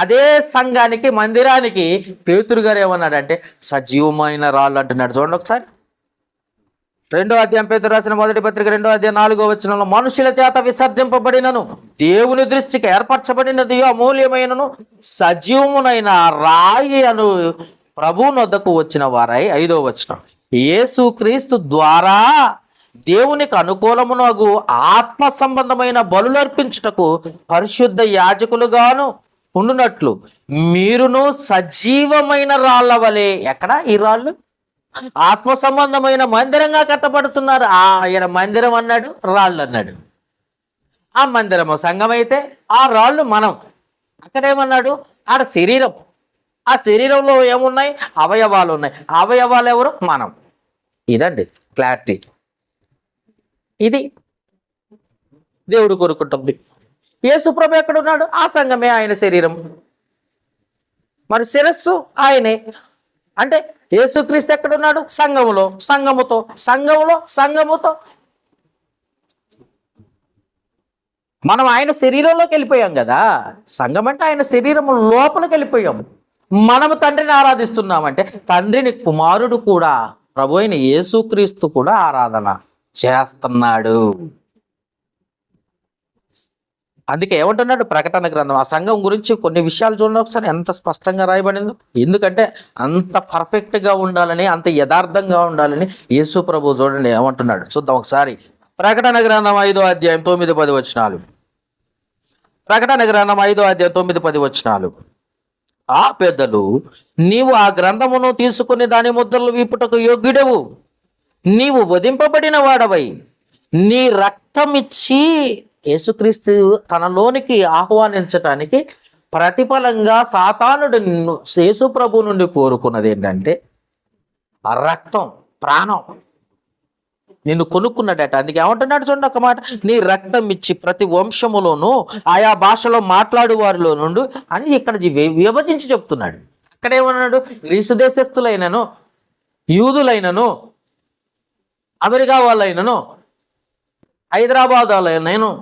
అదే సంఘానికి, మందిరానికి పేతురు గారు ఏమన్నాడంటే సజీవమైన రాళ్ళు అంటున్నాడు. చూడండి ఒకసారి. 2వ అధ్యాయం పేతురు రాసిన మొదటి పత్రిక 2వ అధ్యాయం 4వ వచనంలో, మనుషుల చేత విసర్జింపబడినను దేవుని దృష్టికి ఏర్పరచబడినది అమూల్యమైనను సజీవమునైన రాయి అను ప్రభువు నొద్దకు వచ్చిన వారై. 5వ వచనం, యేసు క్రీస్తు ద్వారా దేవునికి అనుకూలమునగు ఆత్మ సంబంధమైన బలులు అర్పించుటకు పరిశుద్ధ యాజకులుగాను ఉండునట్లు మీరును సజీవమైన రాళ్ల వలె. ఎక్కడ ఈ రాళ్ళు? ఆత్మ సంబంధమైన మందిరంగా కట్టబడుతున్నారు. ఆయన మందిరం అన్నాడు, రాళ్ళు అన్నాడు. ఆ మందిరము సంఘం అయితే, ఆ రాళ్ళు మనం. అక్కడేమన్నాడు? ఆడ శరీరం. ఆ శరీరంలో ఏమున్నాయి? అవయవాలు ఉన్నాయి. అవయవాలు ఎవరు? మనం. ఇదండి క్లారిటీ. ఇది దేవుడు కోరుకుంటుంది. యేసు ప్రభు ఎక్కడున్నాడు? ఆ సంఘమే ఆయన శరీరం. మరి శిరస్సు ఆయనే. అంటే యేసుక్రీస్తు ఎక్కడున్నాడు? సంఘములో, సంఘముతో, సంఘముతో. మనం ఆయన శరీరంలోకి వెళ్ళిపోయాం కదా. సంఘం అంటే ఆయన శరీరం లోపలికి వెళ్ళిపోయాం. మనము తండ్రిని ఆరాధిస్తున్నామంటే తండ్రిని కుమారుడు కూడా, ప్రభు అయిన యేసుక్రీస్తు కూడా ఆరాధన చేస్తున్నాడు. అందుకే ఏమంటున్నాడు ప్రకటన గ్రంథం, ఆ సంఘం గురించి కొన్ని విషయాలు చూడండి ఒకసారి, ఎంత స్పష్టంగా రాయబడిందో. ఎందుకంటే అంత పర్ఫెక్ట్గా ఉండాలని, అంత యథార్థంగా ఉండాలని యేసు ప్రభు చూడండి ఏమంటున్నాడు. చూద్దాం ఒకసారి. ప్రకటన గ్రంథం 5వ అధ్యాయం 9, 10 వచనాలు. ప్రకటన గ్రంథం 5వ అధ్యాయం 9, 10 వచనాలు. ఆ పెద్దలు, నీవు ఆ గ్రంథమును తీసుకుని దాని ముద్రలు వీపుటకు యోగ్యుడవు, నీవు వధింపబడిన వాడవై నీ రక్తమిచ్చి యేసుక్రీస్తు తనలోనికి ఆహ్వానించటానికి ప్రతిఫలంగా సాతానుడు యేసు ప్రభు నుండి కోరుకున్నది ఏంటంటే ఆ రక్తం, ప్రాణం. నిన్ను కొనుక్కున్నాడట. అందుకే ఏమంటున్నాడు చూడండి ఒక మాట, నీ రక్తం ఇచ్చి ప్రతి వంశములోనూ ఆయా భాషలో మాట్లాడు వారిలో నుండి అని ఇక్కడ విభజించి చెప్తున్నాడు. అక్కడ ఏమన్నాడు? గ్రీసు దేశస్థులైనను, యూదులైనను, అమెరికా వాళ్ళైనను, హైదరాబాద్ వాళ్ళైనను,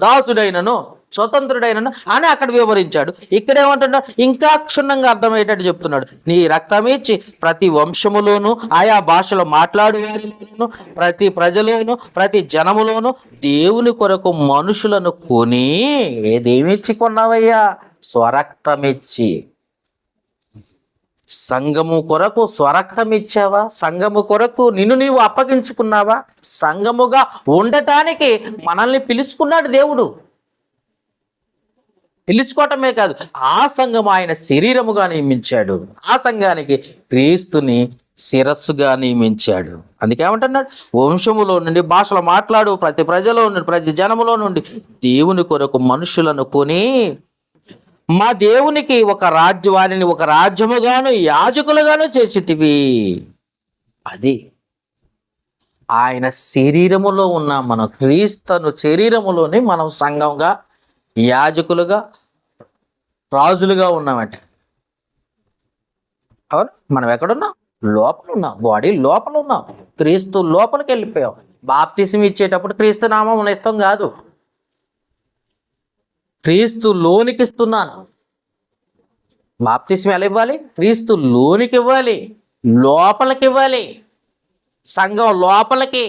దాసుడైనను, స్వతంత్రుడైనను అని అక్కడ వివరించాడు. ఇక్కడేమంటున్నాడు? ఇంకా క్షుణ్ణంగా అర్థమయ్యేటట్టు చెప్తున్నాడు. నీ రక్తమిచ్చి ప్రతి వంశములోను, ఆయా భాషలో మాట్లాడు వారిలోను, ప్రతి ప్రజలోను, ప్రతి జనములోను దేవుని కొరకు మనుషులను కొని. ఏదేమిచ్చి కొన్నావయ్యా? స్వరక్తమిచ్చి. సంఘము కొరకు స్వరక్తం ఇచ్చావా? సంఘము కొరకు నిన్ను నీవు అప్పగించుకున్నావా? సంఘముగా ఉండటానికి మనల్ని పిలుచుకున్నాడు దేవుడు. పిలుచుకోవటమే కాదు, ఆ సంఘం ఆయన శరీరముగా నియమించాడు. ఆ సంఘానికి క్రీస్తుని శిరస్సుగా నియమించాడు. అందుకే ఏమంటున్నాడు, వంశములో నుండి భాషలు మాట్లాడు ప్రతి ప్రజలో నుండి ప్రతి జనములో నుండి దేవుని కొరకు మనుషులను కొని మా దేవునికి వారిని ఒక రాజ్యముగాను యాజకులుగాను చేసితివి. అది ఆయన శరీరములో ఉన్న మనం క్రీస్తును శరీరములోనే మనం సంఘంగా, యాజకులుగా, రాజులుగా ఉన్నామంటే. అవును, మనం ఎక్కడున్నాం? లోపల ఉన్నాం. బాడీ లోపల ఉన్నాం. క్రీస్తు లోపలికి వెళ్ళిపోయాం. బాప్తిసం ఇచ్చేటప్పుడు క్రీస్తు నామం ఇస్తాం కాదు, క్రీస్తు లోనికి ఇస్తున్నాను. బాప్తిసం ఎలా ఇవ్వాలి? క్రీస్తు లోనికి ఇవ్వాలి, లోపలికి ఇవ్వాలి, సంఘం లోపలికి.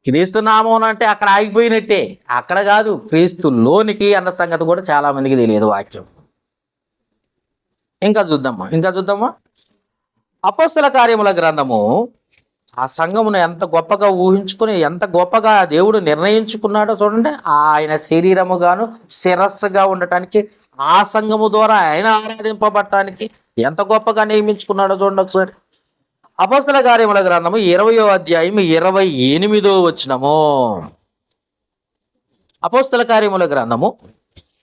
క్రీస్తు నామం అంటే అక్కడ ఆగిపోయినట్టే, అక్కడ కాదు, క్రీస్తు లోనికి అన్న సంగతి కూడా చాలా మందికి తెలియదు వాక్యం. ఇంకా చూద్దామా అపోస్తల కార్యముల గ్రంథము ఆ సంఘమును ఎంత గొప్పగా ఊహించుకుని, ఎంత గొప్పగా దేవుడు నిర్ణయించుకున్నాడో చూడండి. ఆయన శరీరముగాను శిరస్సుగా ఉండటానికి, ఆ సంఘము ద్వారా ఆయన ఆరాధింపబడటానికి ఎంత గొప్పగా నియమించుకున్నాడో చూడండి ఒకసారి. అపోస్తల కార్యముల గ్రంథము 20వ అధ్యాయం 28వ వచనము. అపోస్తల కార్యముల గ్రంథము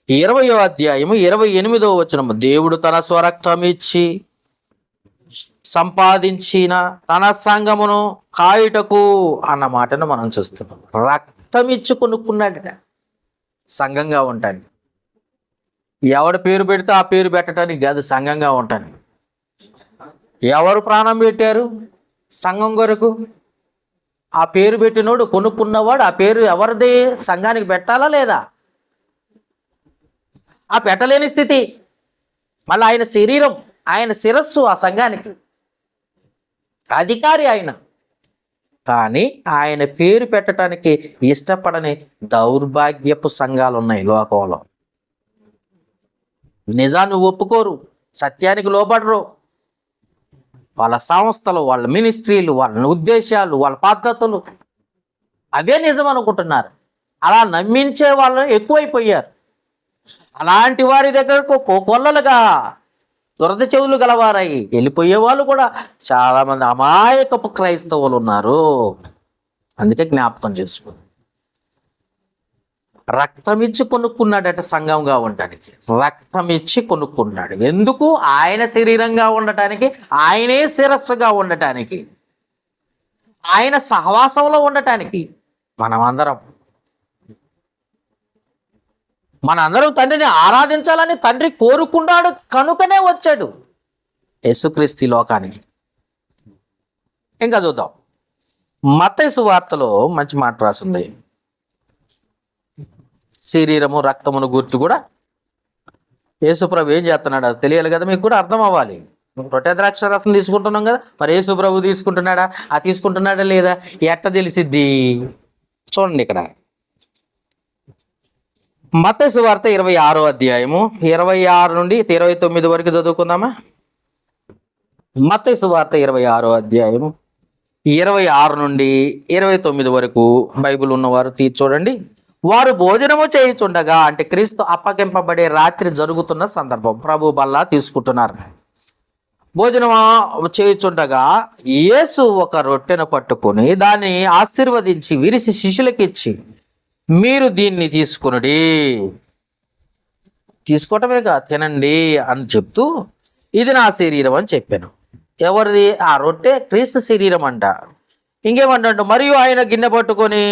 20వ అధ్యాయం 28వ వచనము. దేవుడు తన స్వరక్తం ఇచ్చి సంపాదించిన తన సంఘమును కాయుటకు అన్న మాటను మనం చూస్తున్నాం. రక్తం ఇచ్చి కొనుక్కున్నాడట సంఘంగా ఉంటానికి. ఎవడు పేరు పెడితే ఆ పేరు పెట్టడానికి కాదు, సంఘంగా ఉంటానికి. ఎవరు ప్రాణం పెట్టారు సంఘం కొరకు? ఆ పేరు పెట్టినోడు, కొనుక్కున్నవాడు. ఆ పేరు ఎవరిది? సంఘానికి పెట్టాలా లేదా? ఆ పెట్టలేని స్థితి. మళ్ళీ ఆయన శరీరం, ఆయన శిరస్సు ఆ సంఘానికి అధికారి ఆయన. కానీ ఆయన పేరు పెట్టడానికి ఇష్టపడని దౌర్భాగ్యపు సంఘాలు ఉన్నాయి లోకంలో. నిజాన్ని ఒప్పుకోరు, సత్యానికి లోబడరు. వాళ్ళ సంస్థలు, వాళ్ళ మినిస్ట్రీలు, వాళ్ళ ఉద్దేశాలు, వాళ్ళ పద్ధతులు అవే నిజం అనుకుంటున్నారు. అలా నమ్మించే వాళ్ళు ఎక్కువైపోయారు. అలాంటి వారి దగ్గరకు కొల్లలుగా దురద చెవులు గలవారై వెళ్ళిపోయే వాళ్ళు కూడా చాలామంది అమాయకపు క్రైస్తవులు ఉన్నారు. అందుకే జ్ఞాపకం చేసుకో. రక్తం ఇచ్చి కొనుక్కున్నాడట సంఘంగా ఉండటానికి. రక్తం ఇచ్చి కొనుక్కున్నాడు. ఎందుకు? ఆయన శరీరంగా ఉండటానికి, ఆయనే శిరస్సుగా ఉండటానికి, ఆయన సహవాసంలో ఉండటానికి. మనందరం తండ్రిని ఆరాధించాలని తండ్రి కోరుకున్నాడు కనుకనే వచ్చాడు యేసుక్రీస్తు లోకానికి. ఇంకా చూద్దాం, మత్తయి సువార్తలో మంచి మాట రాసింది. శరీరము రక్తమును గూర్చి కూడా యేసుప్రభు ఏం చేస్తున్నాడు అది తెలియాలి కదా, మీకు కూడా అర్థం అవ్వాలి. రొట్టె ద్రాక్ష రసం తీసుకుంటున్నాం కదా, మరి యేసుప్రభు తీసుకుంటున్నాడా? తీసుకుంటున్నాడా లేదా? ఎట్ట తెలిసిద్ది? చూడండి ఇక్కడ మత్తయి సువార్త 26వ అధ్యాయము 26 నుండి 29 వరకు చదువుకుందామా. మత్తయి సువార్త 26వ అధ్యాయము 26 నుండి 29 వరకు బైబిల్ ఉన్నవారు చూడండి. వారు భోజనము చేయుచుండగా, అంటే క్రీస్తు అప్పగింపబడే రాత్రి జరుగుతున్న సందర్భం, ప్రభు బల్ల తీసుకుంటున్నారు. భోజనం చేయుచుండగా యేసు ఒక రొట్టెను పట్టుకొని దాన్ని ఆశీర్వదించి విరిసి శిష్యులకిచ్చి, మీరు దీన్ని తీసుకునుడి, తీసుకోవటమే కాదు తినండి అని చెప్తూ, ఇది నా శరీరం అని చెప్పాను. ఎవరిది? ఆ రొట్టె క్రీస్తు శరీరం అంట. ఇంకేమంటాడు? మరియు ఆయన గిన్నె పట్టుకొని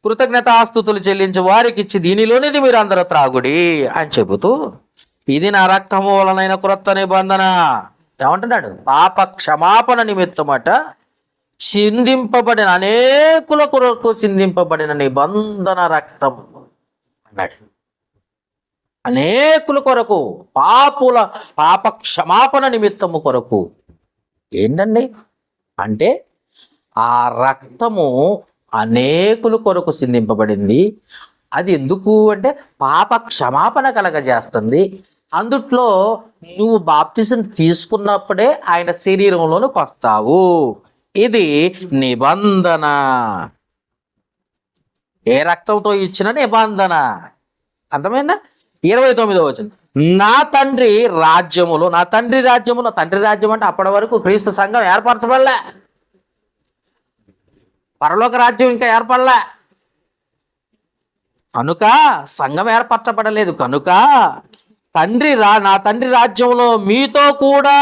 కృతజ్ఞతాస్తుతులు చెల్లించి వారికి ఇచ్చి, దీనిలోనిది మీరు అందరూ త్రాగుడి అని చెబుతూ, ఇది నా రక్తము వలనైన క్రొత్త నిబంధన. ఏమంటున్నాడు? పాప క్షమాపణ నిమిత్తమట చిందింపబడిన, అనేకుల కొరకు చిందింపబడిన నిబంధన రక్తం అన్నాడు. అనేకుల కొరకు, పాప క్షమాపణ నిమిత్తము కొరకు. ఏంటండి అంటే ఆ రక్తము అనేకుల కొరకు చిందింపబడింది. అది ఎందుకు అంటే పాప క్షమాపణ కలగజేస్తుంది. అందుట్లో నువ్వు బాప్తిసం తీసుకున్నప్పుడే ఆయన శరీరంలోనికి వస్తావు. ఇది నిబంధన. ఏ రక్తంతో ఇచ్చిన నిబంధన అర్థమైందా? 29వ వచనం, నా తండ్రి రాజ్యములో, నా తండ్రి రాజ్యములో, తండ్రి రాజ్యం అంటే అప్పటి వరకు క్రీస్తు సంఘం ఏర్పరచబడలే, పరలోక రాజ్యం ఇంకా ఏర్పడలే కనుక, సంఘం ఏర్పరచబడలేదు కనుక నా తండ్రి రాజ్యంలో మీతో కూడా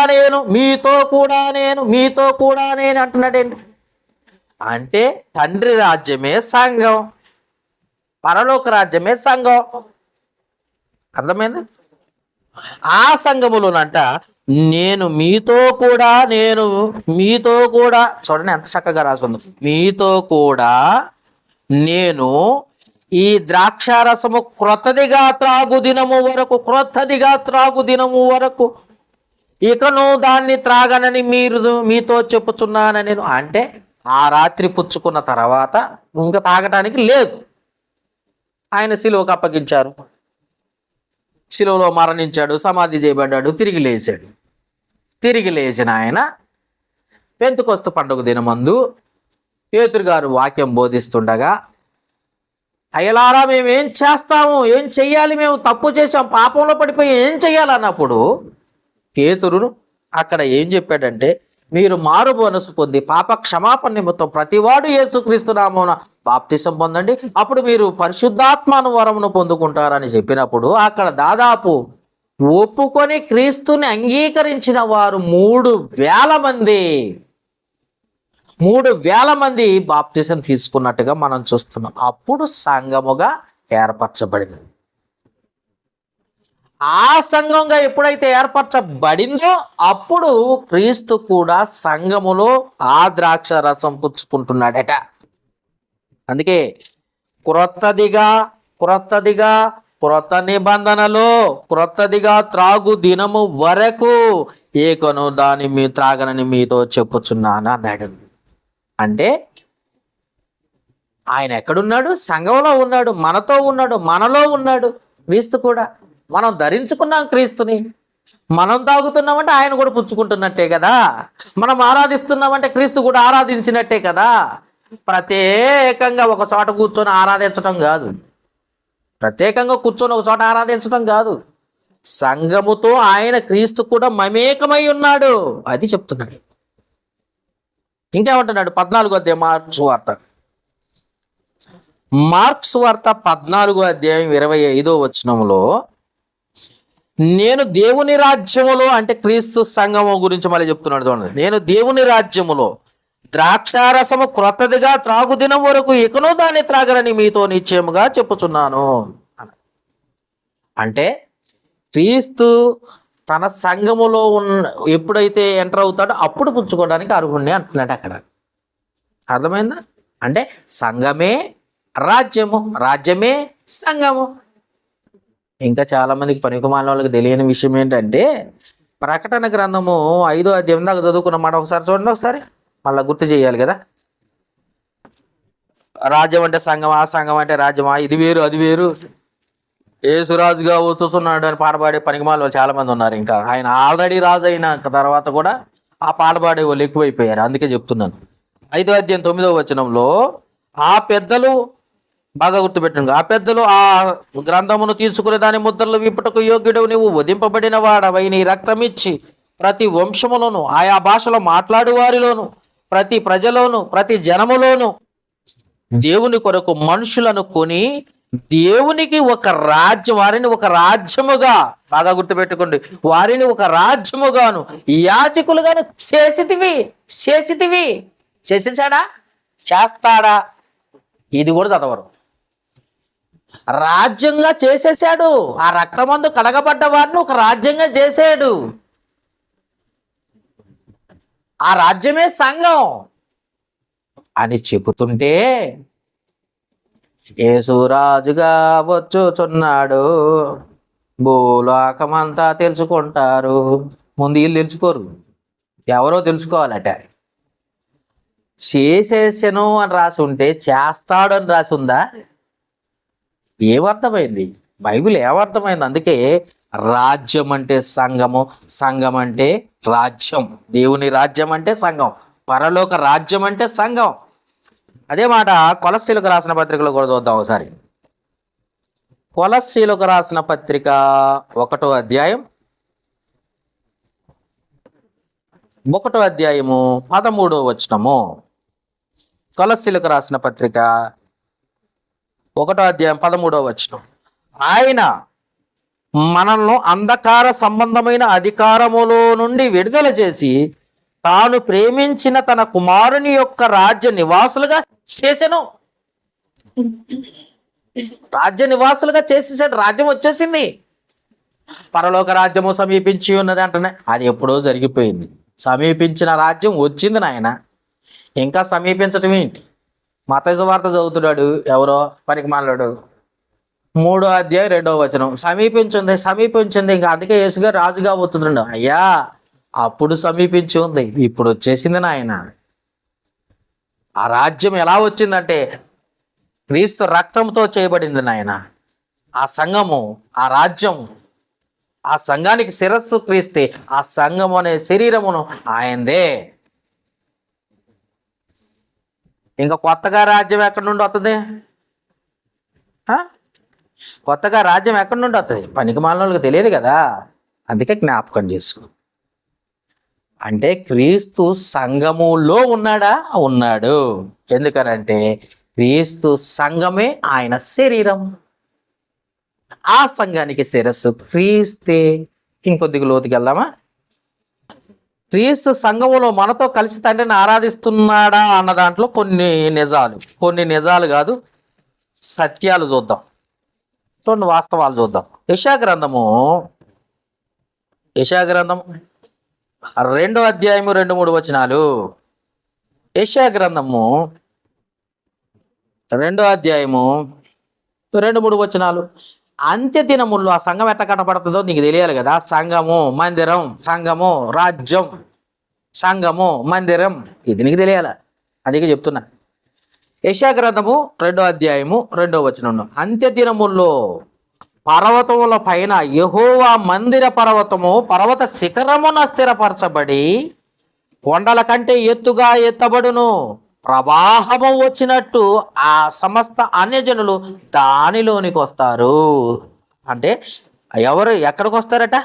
నేను అంటున్నాడేంటి అంటే తండ్రి రాజ్యమే సంఘం, పరలోక రాజ్యమే సంఘం. అర్థమైంది? ఆ సంఘములోనంట నేను మీతో కూడా చూడండి ఎంత చక్కగా రాసింది, మీతో కూడా నేను ఈ ద్రాక్షారసము క్రొత్తదిగా త్రాగు దినము వరకు ఇకను దాన్ని త్రాగనని మీతో చెప్పుచున్నానని నేను. అంటే ఆ రాత్రి పుచ్చుకున్న తర్వాత ఇంకా తాగటానికి లేదు. ఆయన సిలువకు అప్పగించారు, సిలువలో మరణించాడు, సమాధి చేయబడ్డాడు, తిరిగి లేచిన ఆయన పెంతెకొస్తు పండుగ దినమందు పేతురు గారు వాక్యం బోధిస్తుండగా, అయ్యలారా మేము ఏం చేస్తాము, ఏం చెయ్యాలి, మేము తప్పు చేసాం, పాపంలో పడిపోయి ఏం చెయ్యాలన్నప్పుడు పేతురును అక్కడ ఏం చెప్పాడంటే, మీరు మారు మనసు పొంది పాప క్షమాపణ నిమిత్తం ప్రతివాడు యేసుక్రీస్తు నామమున బాప్తిసం పొందండి, అప్పుడు మీరు పరిశుద్ధాత్మను వరమును పొందుకుంటారని చెప్పినప్పుడు అక్కడ దాదాపు ఒప్పుకొని క్రీస్తుని అంగీకరించిన వారు 3,000 మంది బాప్తిసం తీసుకున్నట్టుగా మనం చూస్తున్నాం. అప్పుడు సంఘముగా ఏర్పరచబడింది. ఆ సంఘంగా ఎప్పుడైతే ఏర్పరచబడిందో అప్పుడు క్రీస్తు కూడా సంఘములో ఆ ద్రాక్ష రసం పుచ్చుకుంటున్నాడట. అందుకే క్రొత్త నిబంధనలో క్రొత్తదిగా త్రాగు దినము వరకు ఏకను దాని మీ త్రాగనని మీతో చెప్పుచున్నాను అన్నాడు. అంటే ఆయన ఎక్కడున్నాడు? సంఘంలో ఉన్నాడు, మనతో ఉన్నాడు, మనలో ఉన్నాడు. క్రీస్తు కూడా మనం ధరించుకున్నాం క్రీస్తుని. మనం తాగుతున్నామంటే ఆయన కూడా పుచ్చుకుంటున్నట్టే కదా. మనం ఆరాధిస్తున్నామంటే క్రీస్తు కూడా ఆరాధించినట్టే కదా. ప్రత్యేకంగా ఒక చోట కూర్చొని ఆరాధించడం కాదు, సంఘముతో ఆయన క్రీస్తు కూడా మమేకమై ఉన్నాడు, అది చెప్తున్నాడు. ఇంకేమంటున్నాడు? 14వ అధ్యాయం మార్క్స్ వార్త 14వ అధ్యాయం 25వ వచనంలో, నేను దేవుని రాజ్యములో, అంటే క్రీస్తు సంఘము గురించి మళ్ళీ చెప్తున్నాడు చూడండి, నేను దేవుని రాజ్యములో ద్రాక్షారసము క్రొత్తదిగా త్రాగు దినం వరకు ఇకను దాన్ని త్రాగరని మీతో నిశ్చయముగా చెప్పుచున్నాను. అంటే క్రీస్తు తన సంఘములో ఎప్పుడైతే ఎంటర్ అవుతాడో అప్పుడు పుచ్చుకోవడానికి అర్హుణ్ణి అంటున్నాడు అక్కడ. అర్థమైందా? అంటే సంఘమే రాజ్యము, రాజ్యమే సంఘము. ఇంకా చాలా మందికి పనికిమాలిన వాళ్ళకి తెలియని విషయం ఏంటంటే, ప్రకటన గ్రంథము 5వ అధ్యాయం దాకా చదువుకున్న మాట ఒకసారి చూడండి, ఒకసారి మళ్ళీ గుర్తు చేయాలి కదా. రాజ్యం అంటే సంఘం, ఆ సంఘం అంటే రాజ్యమా, ఇది వేరు అది వేరు, యేసురాజుగా ఊతున్నాడు అని పాడబాడే పనికిమాలిన వాళ్ళు చాలా మంది ఉన్నారు. ఇంకా ఆయన ఆల్రెడీ రాజు అయిన తర్వాత కూడా ఆ పాడబాడే వాళ్ళు ఎక్కువైపోయారు. అందుకే చెప్తున్నాను. 5వ అధ్యాయం 9వ వచనంలో ఆ పెద్దలు, బాగా గుర్తుపెట్టండి, ఆ పెద్దలు ఆ గ్రంథమును తీసుకుని దాని ముద్రలు విప్పుటకు యోగ్యుడు నువ్వు వధింపబడిన వాడవై నీ రక్తమిచ్చి ప్రతి వంశములోను ఆయా భాషలో మాట్లాడు వారిలోను ప్రతి ప్రజలోను ప్రతి జనములోను దేవుని కొరకు మనుషులను కొని దేవునికి వారిని ఒక రాజ్యముగా, బాగా గుర్తుపెట్టుకోండి, వారిని ఒక రాజ్యముగాను యాజకులుగాను చేసేసాడా, చేస్తాడా, ఇది కూడా చదవరు. రాజ్యంగా చేసేసాడు. ఆ రక్తమందు కడగబడ్డ వారిని ఒక రాజ్యంగా చేసాడు. ఆ రాజ్యమే సంఘం అని చెబుతుంటే, యేసురాజుగా వచ్చుచున్నాడు, భూలోకమంతా తెలుసుకుంటారు. ముందు వీళ్ళు తెలుసుకోరు, ఎవరో తెలుసుకోవాలట. చేసేసెను అని రాసి ఉంటే చేస్తాడు అని రాసి ఉందా? ఏమర్థమైంది? బైబిల్ ఏమర్థమైంది? అందుకే రాజ్యం అంటే సంఘము, సంఘం అంటే రాజ్యం. దేవుని రాజ్యం అంటే సంఘం, పరలోక రాజ్యం అంటే సంఘం. అదే మాట కొలస్సీలకు రాసిన పత్రికలో కూడా చూద్దాం ఒకసారి. కొలస్సీలకు రాసిన పత్రిక 1వ అధ్యాయం 13వ వచనము. కొలస్సీలకు రాసిన పత్రిక 1వ అధ్యాయం 13వ వచనం. ఆయన మనల్ని అంధకార సంబంధమైన అధికారములో నుండి విడుదల చేసి తాను ప్రేమించిన తన కుమారుని యొక్క రాజ్య నివాసులుగా చేసెను. రాజ్య నివాసులుగా చేసేసాడు. రాజ్యం వచ్చేసింది. పరలోక రాజ్యము సమీపించి ఉన్నది అంటనే, అది ఎప్పుడో జరిగిపోయింది. సమీపించిన రాజ్యం వచ్చింది నాయన. ఇంకా సమీపించటం ఏంటి? మత్తయి సువార్త చదువుతున్నాడు ఎవరో పనికి మాట్లాడు, 3వ అధ్యాయం 2వ వచనం. సమీపించింది ఇంకా, అందుకే యేసుగారు రాజుగా అవుతుందండు. అయ్యా, అప్పుడు సమీపించి ఉంది, ఇప్పుడు వచ్చేసింది నాయన. ఆ రాజ్యం ఎలా వచ్చిందంటే క్రీస్తు రక్తంతో చేయబడింది నాయన. ఆ సంఘము, ఆ రాజ్యం, ఆ సంఘానికి శిరస్సు క్రీస్తే, ఆ సంఘం అనే శరీరమును ఆయనదే. ఇంకా కొత్తగా రాజ్యం ఎక్కడి నుండి వస్తుంది? కొత్తగా రాజ్యం ఎక్కడి నుండి వస్తుంది? పనికి మాలిన వాళ్ళకి తెలియదు కదా, అందుకే జ్ఞాపకం చేసుకో. అంటే క్రీస్తు సంఘములో ఉన్నాడా? ఉన్నాడు. ఎందుకనంటే క్రీస్తు సంఘమే ఆయన శరీరం. ఆ సంఘానికి శిరస్సు క్రీస్తే. ఇంకొద్దిగా లోతుకి వెళ్దామా? క్రీస్తు సంఘములో మనతో కలిసి తండ్రిని ఆరాధిస్తున్నాడా అన్న దాంట్లో కొన్ని నిజాలు కాదు, సత్యాలు చూద్దాం. కొన్ని వాస్తవాలు చూద్దాం. యెషయా గ్రంథం 2వ అధ్యాయము 2-3 వచనాలు. యెషయా గ్రంథము 2వ అధ్యాయము 2-3 వచనాలు. అంత్య దినముల్లో ఆ సంఘం ఎట్ట కట్టబడుతుందో నీకు తెలియాలి కదా. సంఘము, మందిరం, సంఘము, రాజ్యం, సంఘము, మందిరం, ఇది నీకు తెలియాలి. అందుకే చెప్తున్నా. యెషయా గ్రంథము 2వ అధ్యాయము 2వ వచనం. అంత్య దినముల్లో పర్వతముల పైన యెహోవా మందిర పర్వత శిఖరమున స్థిరపరచబడి కొండల కంటే ఎత్తుగా ఎత్తబడును. ప్రవాహము వచ్చినట్టు ఆ సమస్త అన్యజనులు దానిలోనికి వస్తారు. అంటే ఎవరు ఎక్కడికి వస్తారట?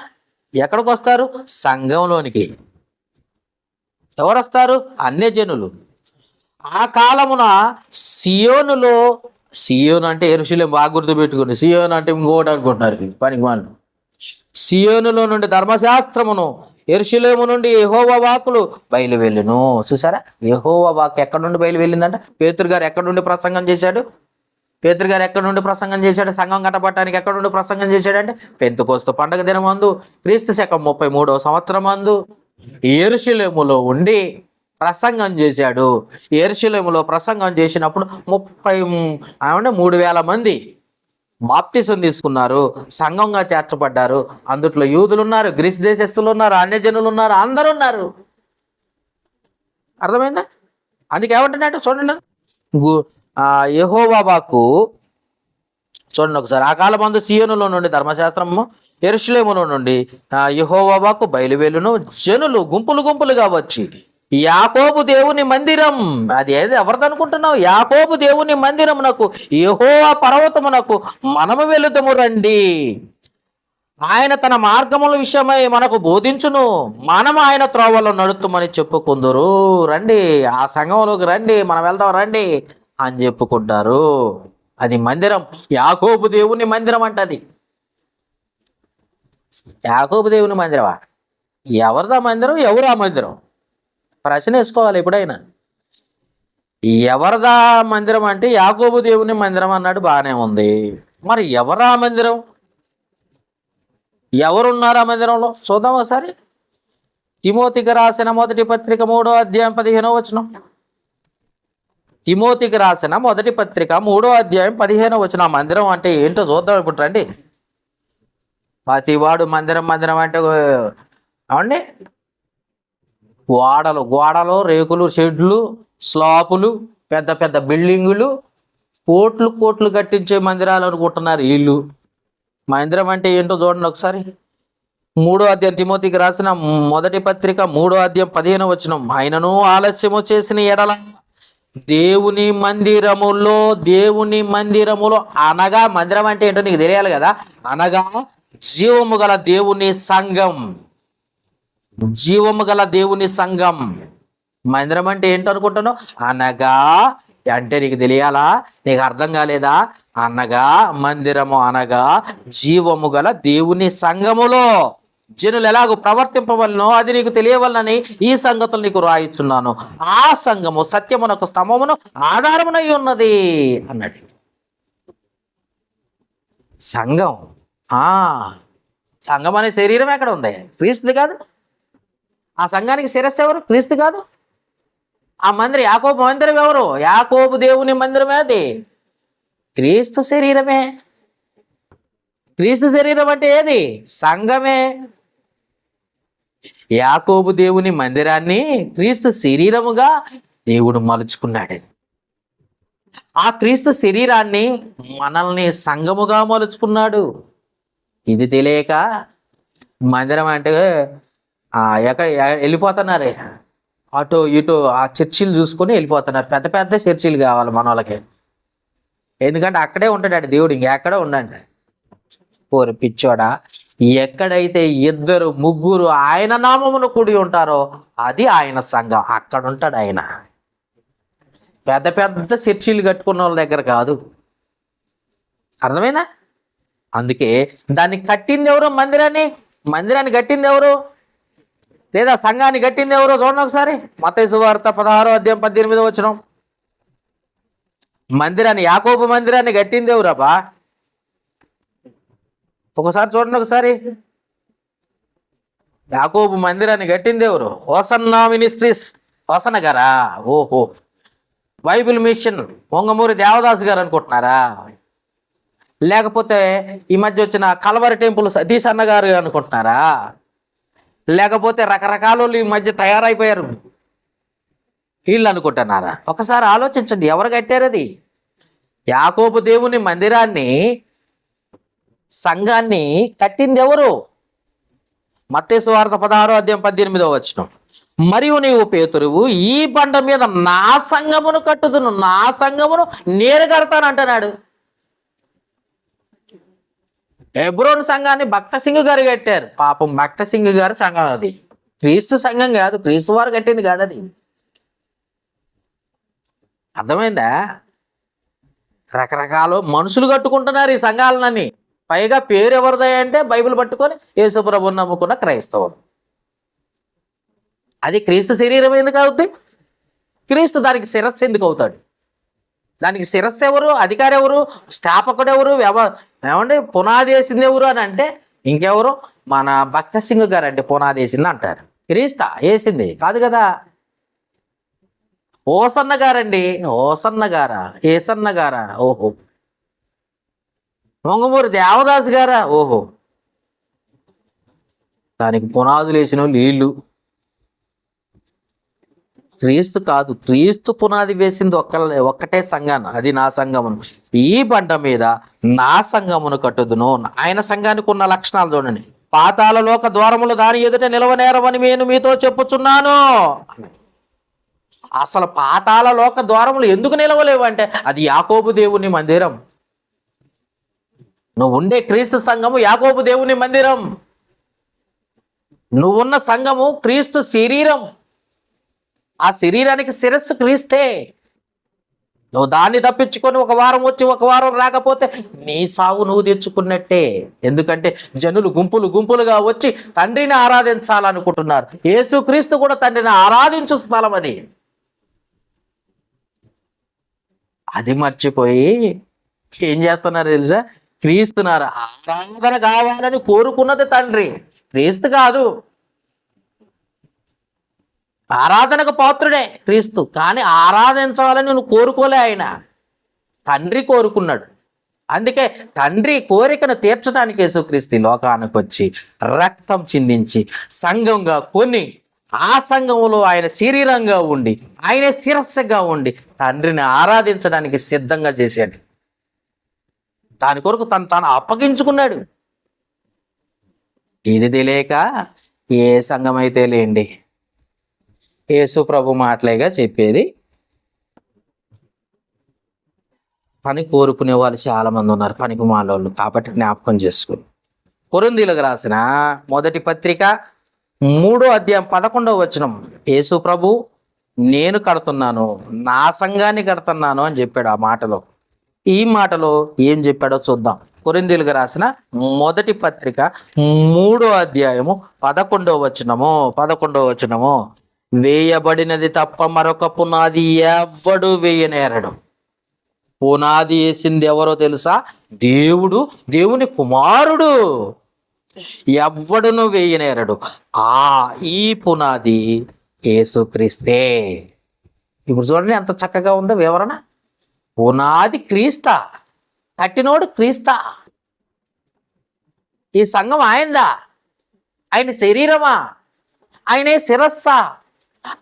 ఎక్కడికి వస్తారు? సంఘంలోనికి. ఎవరు వస్తారు? అన్యజనులు. ఆ కాలమున సియోను అంటే యెరూషలేము, బాగా గుర్తుపెట్టుకుని. సియోను అంటే ఇంకోటి అనుకుంటున్నారు పనికి వాళ్ళు. సియోనులో నుండి ధర్మశాస్త్రమును, యెరూషలేము నుండి యెహోవా వాక్కులు బయలు వెళ్ళును. చూసారా, యెహోవా వాక్కు ఎక్కడి నుండి బయలు వెళ్ళిందంట? పేతురు గారు ఎక్కడి నుండి ప్రసంగం చేశాడు? సంఘం కట్టబట్టడానికి ఎక్కడి నుండి ప్రసంగం చేశాడంటే పెంతెకోస్తు పండగ దినమందు క్రీస్తు శకం 33వ సంవత్సరమందు యెరూషలేములో ఉండి ప్రసంగం చేశాడు. యెరూషలేములో ప్రసంగం చేసినప్పుడు 3,000 మంది బాప్తిసం తీసుకున్నారు, సంఘంగా చేర్చబడ్డారు. అందుట్లో యూదులు ఉన్నారు, గ్రీస్ దేశస్తులు ఉన్నారు, అన్యజనులు ఉన్నారు, అందరూ ఉన్నారు. అర్థమైందా? అందుకే ఏమంటున్నట్టు చూడండి, యెహోవా వాక్కు చూడండి ఒకసారి. ఆ కాలమందు సియోనులో నుండి ధర్మశాస్త్రము, యెరూషలేములో నుండి యెహోవా వాక్కు బయలువెళ్ళును. జనులు గుంపులు గుంపులుగా వచ్చి యాకోబు దేవుని మందిరం, అది ఏది ఎవరిదనుకుంటున్నావు? యాకోబు దేవుని మందిరమునకు, యెహోవా పర్వతమునకు మనము వెళుదము రండి. ఆయన తన మార్గముల విషయమై మనకు బోధించును, మనం ఆయన త్రోవలో నడుతుమని చెప్పుకుందరు. రండి, ఆ సంఘంలోకి రండి, మనం వెళ్దాం రండి అని చెప్పుకుంటారు. అది మందిరం, యాకోబు దేవుని మందిరం అంట. అది యాకోబు దేవుని మందిరమా? ఎవరిదా మందిరం? ఎవరు ఆ మందిరం? ప్రశ్న వేసుకోవాలి ఎప్పుడైనా. ఎవరిదా మందిరం అంటే యాకోబు దేవుని మందిరం అన్నాడు, బాగానే ఉంది. మరి ఎవరా మందిరం? ఎవరున్నారు ఆ మందిరంలో? చూద్దాం ఒకసారి. తిమోతికి రాసిన మొదటి పత్రిక 3వ అధ్యాయం 15వ వచనం. తిమోతికి రాసిన మొదటి పత్రిక 3వ అధ్యాయం 15వ వచనం. ఆ మందిరం అంటే ఏంటో చూద్దాం ఇప్పుడు రండి. ప్రతివాడు మందిరం అంటే అవండి, గోడలు, రేకులు, షెడ్లు, స్లాపులు, పెద్ద పెద్ద బిల్డింగులు, కోట్లు కట్టించే మందిరాలు అనుకుంటున్నారు వీళ్ళు. మందిరం అంటే ఏంటో చూడండి ఒకసారి. 3వ అధ్యాయం తిమోతికి రాసిన మొదటి పత్రిక 3వ అధ్యాయం 15వ వచనం. ఆయనను ఆలస్యము చేసిన ఎడల దేవుని మందిరములో, దేవుని మందిరములో అనగా, మందిరం అంటే ఏంటో నీకు తెలియాలి కదా, అనగా జీవము గల దేవుని సంఘం. జీవము గల దేవుని సంఘం. మందిరం అంటే ఏంటో అనుకుంటున్నావు? అనగా అంటే నీకు తెలియాలా? నీకు అర్థం కాలేదా? అనగా మందిరము అనగా జీవము గల దేవుని సంఘములో జనులు ఎలాగో ప్రవర్తింపవలనో అది నీకు తెలియవలనని ఈ సంగతులు నీకు రాయిచున్నాను. ఆ సంఘము సత్యమునకు స్తంభమును ఆధారమునై ఉన్నది అన్నాడు. సంఘం, సంఘం అనే శరీరం ఎక్కడ ఉంది? క్రీస్తు కాదు. ఆ సంఘానికి శిరస్సు ఎవరు? క్రీస్తు కాదు. ఆ మందిరం, యాకోబు మందిరం ఎవరు? యాకోబు దేవుని మందిరమే. అది క్రీస్తు శరీరమే. క్రీస్తు శరీరం అంటే ఏది? సంఘమే. యాకోబు దేవుని మందిరాన్ని క్రీస్తు శరీరముగా దేవుడు మలుచుకున్నాడు. ఆ క్రీస్తు శరీరాన్ని మనల్ని సంఘముగా మలుచుకున్నాడు. ఇది తెలియక మందిరం అంటే వెళ్ళిపోతున్నారే, అటు ఇటు ఆ చర్చిలు చూసుకొని వెళ్ళిపోతున్నారు. పెద్ద పెద్ద చర్చిలు కావాలి మన వాళ్ళకి. ఎందుకంటే అక్కడే ఉంటాడు దేవుడు, ఇంకెక్కడే ఉండండి. పోరు పిచ్చోడా, ఎక్కడైతే 2 3 ఆయన నామమును కూడి ఉంటారో అది ఆయన సంఘం. అక్కడ ఉంటాడు ఆయన. పెద్ద పెద్ద చర్చిలు కట్టుకున్న వాళ్ళ దగ్గర కాదు. అర్థమైందా? అందుకే దాన్ని కట్టింది ఎవరు? మందిరాన్ని కట్టింది ఎవరు? లేదా సంఘాన్ని కట్టింది ఎవరో చూడండి ఒకసారి. మత్తయి సువార్త 16వ అధ్యాయం 18వ వచనం. మందిరాన్ని, యాకోబు మందిరాన్ని కట్టింది ఎవరబ్బా? ఒకసారి చూడండి ఒకసారి. యాకోబు మందిరాన్ని కట్టింది ఎవరు? Hosanna ministries. హోసన్న గారా? ఓహో. బైబిల్ మిషన్ పొంగమూరి దేవదాస్ గారు అనుకుంటున్నారా? లేకపోతే ఈ మధ్య వచ్చిన కల్వరి టెంపుల్ సతీష్ అన్న గారు అనుకుంటున్నారా? లేకపోతే రకరకాల ఈ మధ్య తయారైపోయారు వీళ్ళు అనుకుంటున్నారా? ఒకసారి ఆలోచించండి, ఎవరు కట్టారు అది? యాకోబు దేవుని మందిరాన్ని, సంఘాన్ని కట్టింది ఎవరు? మత్తయి సువార్త 16వ అధ్యాయం 18వ వచనం. మరియు నీవు పేతురువు, ఈ బండ మీద నా సంఘమును కట్టుదును, నా సంఘమును నేను కడతాను అంటున్నాడు. హెబ్రోన్ సంఘాన్ని భక్త సింగ్ గారు కట్టారు. పాపం భక్త సింగ్ గారు సంఘం అది. క్రీస్తు సంఘం కాదు, క్రీస్తు వారు కట్టింది కాదు అది. అర్థమైందా? రకరకాల మనుషులు కట్టుకుంటున్నారు ఈ సంఘాలన్నీ. పైగా పేరు ఎవరిదా అంటే బైబిల్ పట్టుకొని యేసుప్రభువుని నమ్ముకున్న క్రైస్తవులు. అది క్రీస్తు శరీరం ఎందుకు అవుతుంది? క్రీస్తు దానికి శిరస్సు ఎందుకు అవుతాడు? దానికి శిరస్సు ఎవరు? అధికారి ఎవరు? స్థాపకుడు ఎవరు? ఏమండి పునాది వేసింది ఎవరు అని అంటే ఇంకెవరు? మన భక్త సింగ్ గారు అంటే పునాది వేసింది అంటారు. క్రీస్తా వేసింది కాదు కదా. ఓసన్న గారండి. ఓసన్న గారా? ఏసన్న గారా? ఓహో. పొంగమూరి దేవదాస్ గారా? ఓహో. దానికి పునాదులు వేసిన వీళ్ళు. క్రీస్తు కాదు, క్రీస్తు పునాది వేసింది ఒక్కటే సంఘాన్ని, అది నా సంఘమును. ఈ బండ మీద నా సంఘమును కట్టుదును. ఆయన సంఘానికి ఉన్న లక్షణాలు చూడండి. పాతాళ లోక ద్వారములు దాని ఎదుట నిలవనేరవని నేను మీతో చెప్పుచున్నాను. అసలు పాతాళ లోక ద్వారములు ఎందుకు నిలవలేవు అంటే అది యాకోబు దేవుని మందిరం. నువ్వు ఉండే క్రీస్తు సంఘము యాకోబు దేవుని మందిరం. నువ్వున్న సంఘము క్రీస్తు శరీరం. ఆ శరీరానికి శిరస్సు క్రీస్తే. నువ్వు దాన్ని తప్పించుకొని ఒక వారం వచ్చి ఒక వారం రాకపోతే నీ సావు నువ్వు తెచ్చుకున్నట్టే. ఎందుకంటే జనులు గుంపులు గుంపులుగా వచ్చి తండ్రిని ఆరాధించాలనుకుంటున్నారు. యేసుక్రీస్తు కూడా తండ్రిని ఆరాధించు స్థలం అది. అది మర్చిపోయి ఏం చేస్తున్నారు తెలుసా? క్రీస్తున్నారు. ఆరాధన కావాలని కోరుకున్నది తండ్రి, క్రీస్తు కాదు. ఆరాధనకు పాత్రుడే క్రీస్తు, కానీ ఆరాధించాలని నువ్వు కోరుకోలే. ఆయన తండ్రి కోరుకున్నాడు. అందుకే తండ్రి కోరికను తీర్చడానికి యేసుక్రీస్తు లోకానికి వచ్చి రక్తం చిందించి సంఘంగా కొని ఆ సంఘంలో ఆయన శరీరంగా ఉండి ఆయన శిరస్సుగా ఉండి తండ్రిని ఆరాధించడానికి సిద్ధంగా చేశాడు. దాని కొరకు తాను అప్పగించుకున్నాడు. ఇది తెలియక ఏ సంఘం అయితే లేండి యేసు ప్రభు మాటలేగా చెప్పేది. పని కోరుకునే వాళ్ళు చాలా మంది ఉన్నారు, పనికి మాలోళ్ళు. కాబట్టి జ్ఞాపకం చేసుకుని కొరింథీయులకు రాసిన మొదటి పత్రిక 3వ అధ్యాయం 11వ వచనం, యేసు ప్రభు నేను కడుతున్నాను, నా సంఘాన్ని కడుతున్నాను అని చెప్పాడు. ఆ మాటలో ఈ మాటలో ఏం చెప్పాడో చూద్దాం. కొరింథీయులకు రాసిన మొదటి పత్రిక 3వ అధ్యాయము 11వ వచనము, వేయబడినది తప్ప మరొక పునాది ఎవ్వడు వేయనేరడు. పునాది వేసింది ఎవరో తెలుసా? దేవుడు, దేవుని కుమారుడు. ఎవ్వడును వేయనేరడు. ఈ పునాది యేసుక్రీస్తే. ఇప్పుడు చూడండి ఎంత చక్కగా ఉందో వివరణ. పునాది క్రీస్తా, కట్టినోడు క్రీస్తా. ఈ సంఘం ఆయనదా? ఆయన శరీరమా? ఆయనే శిరస్సా?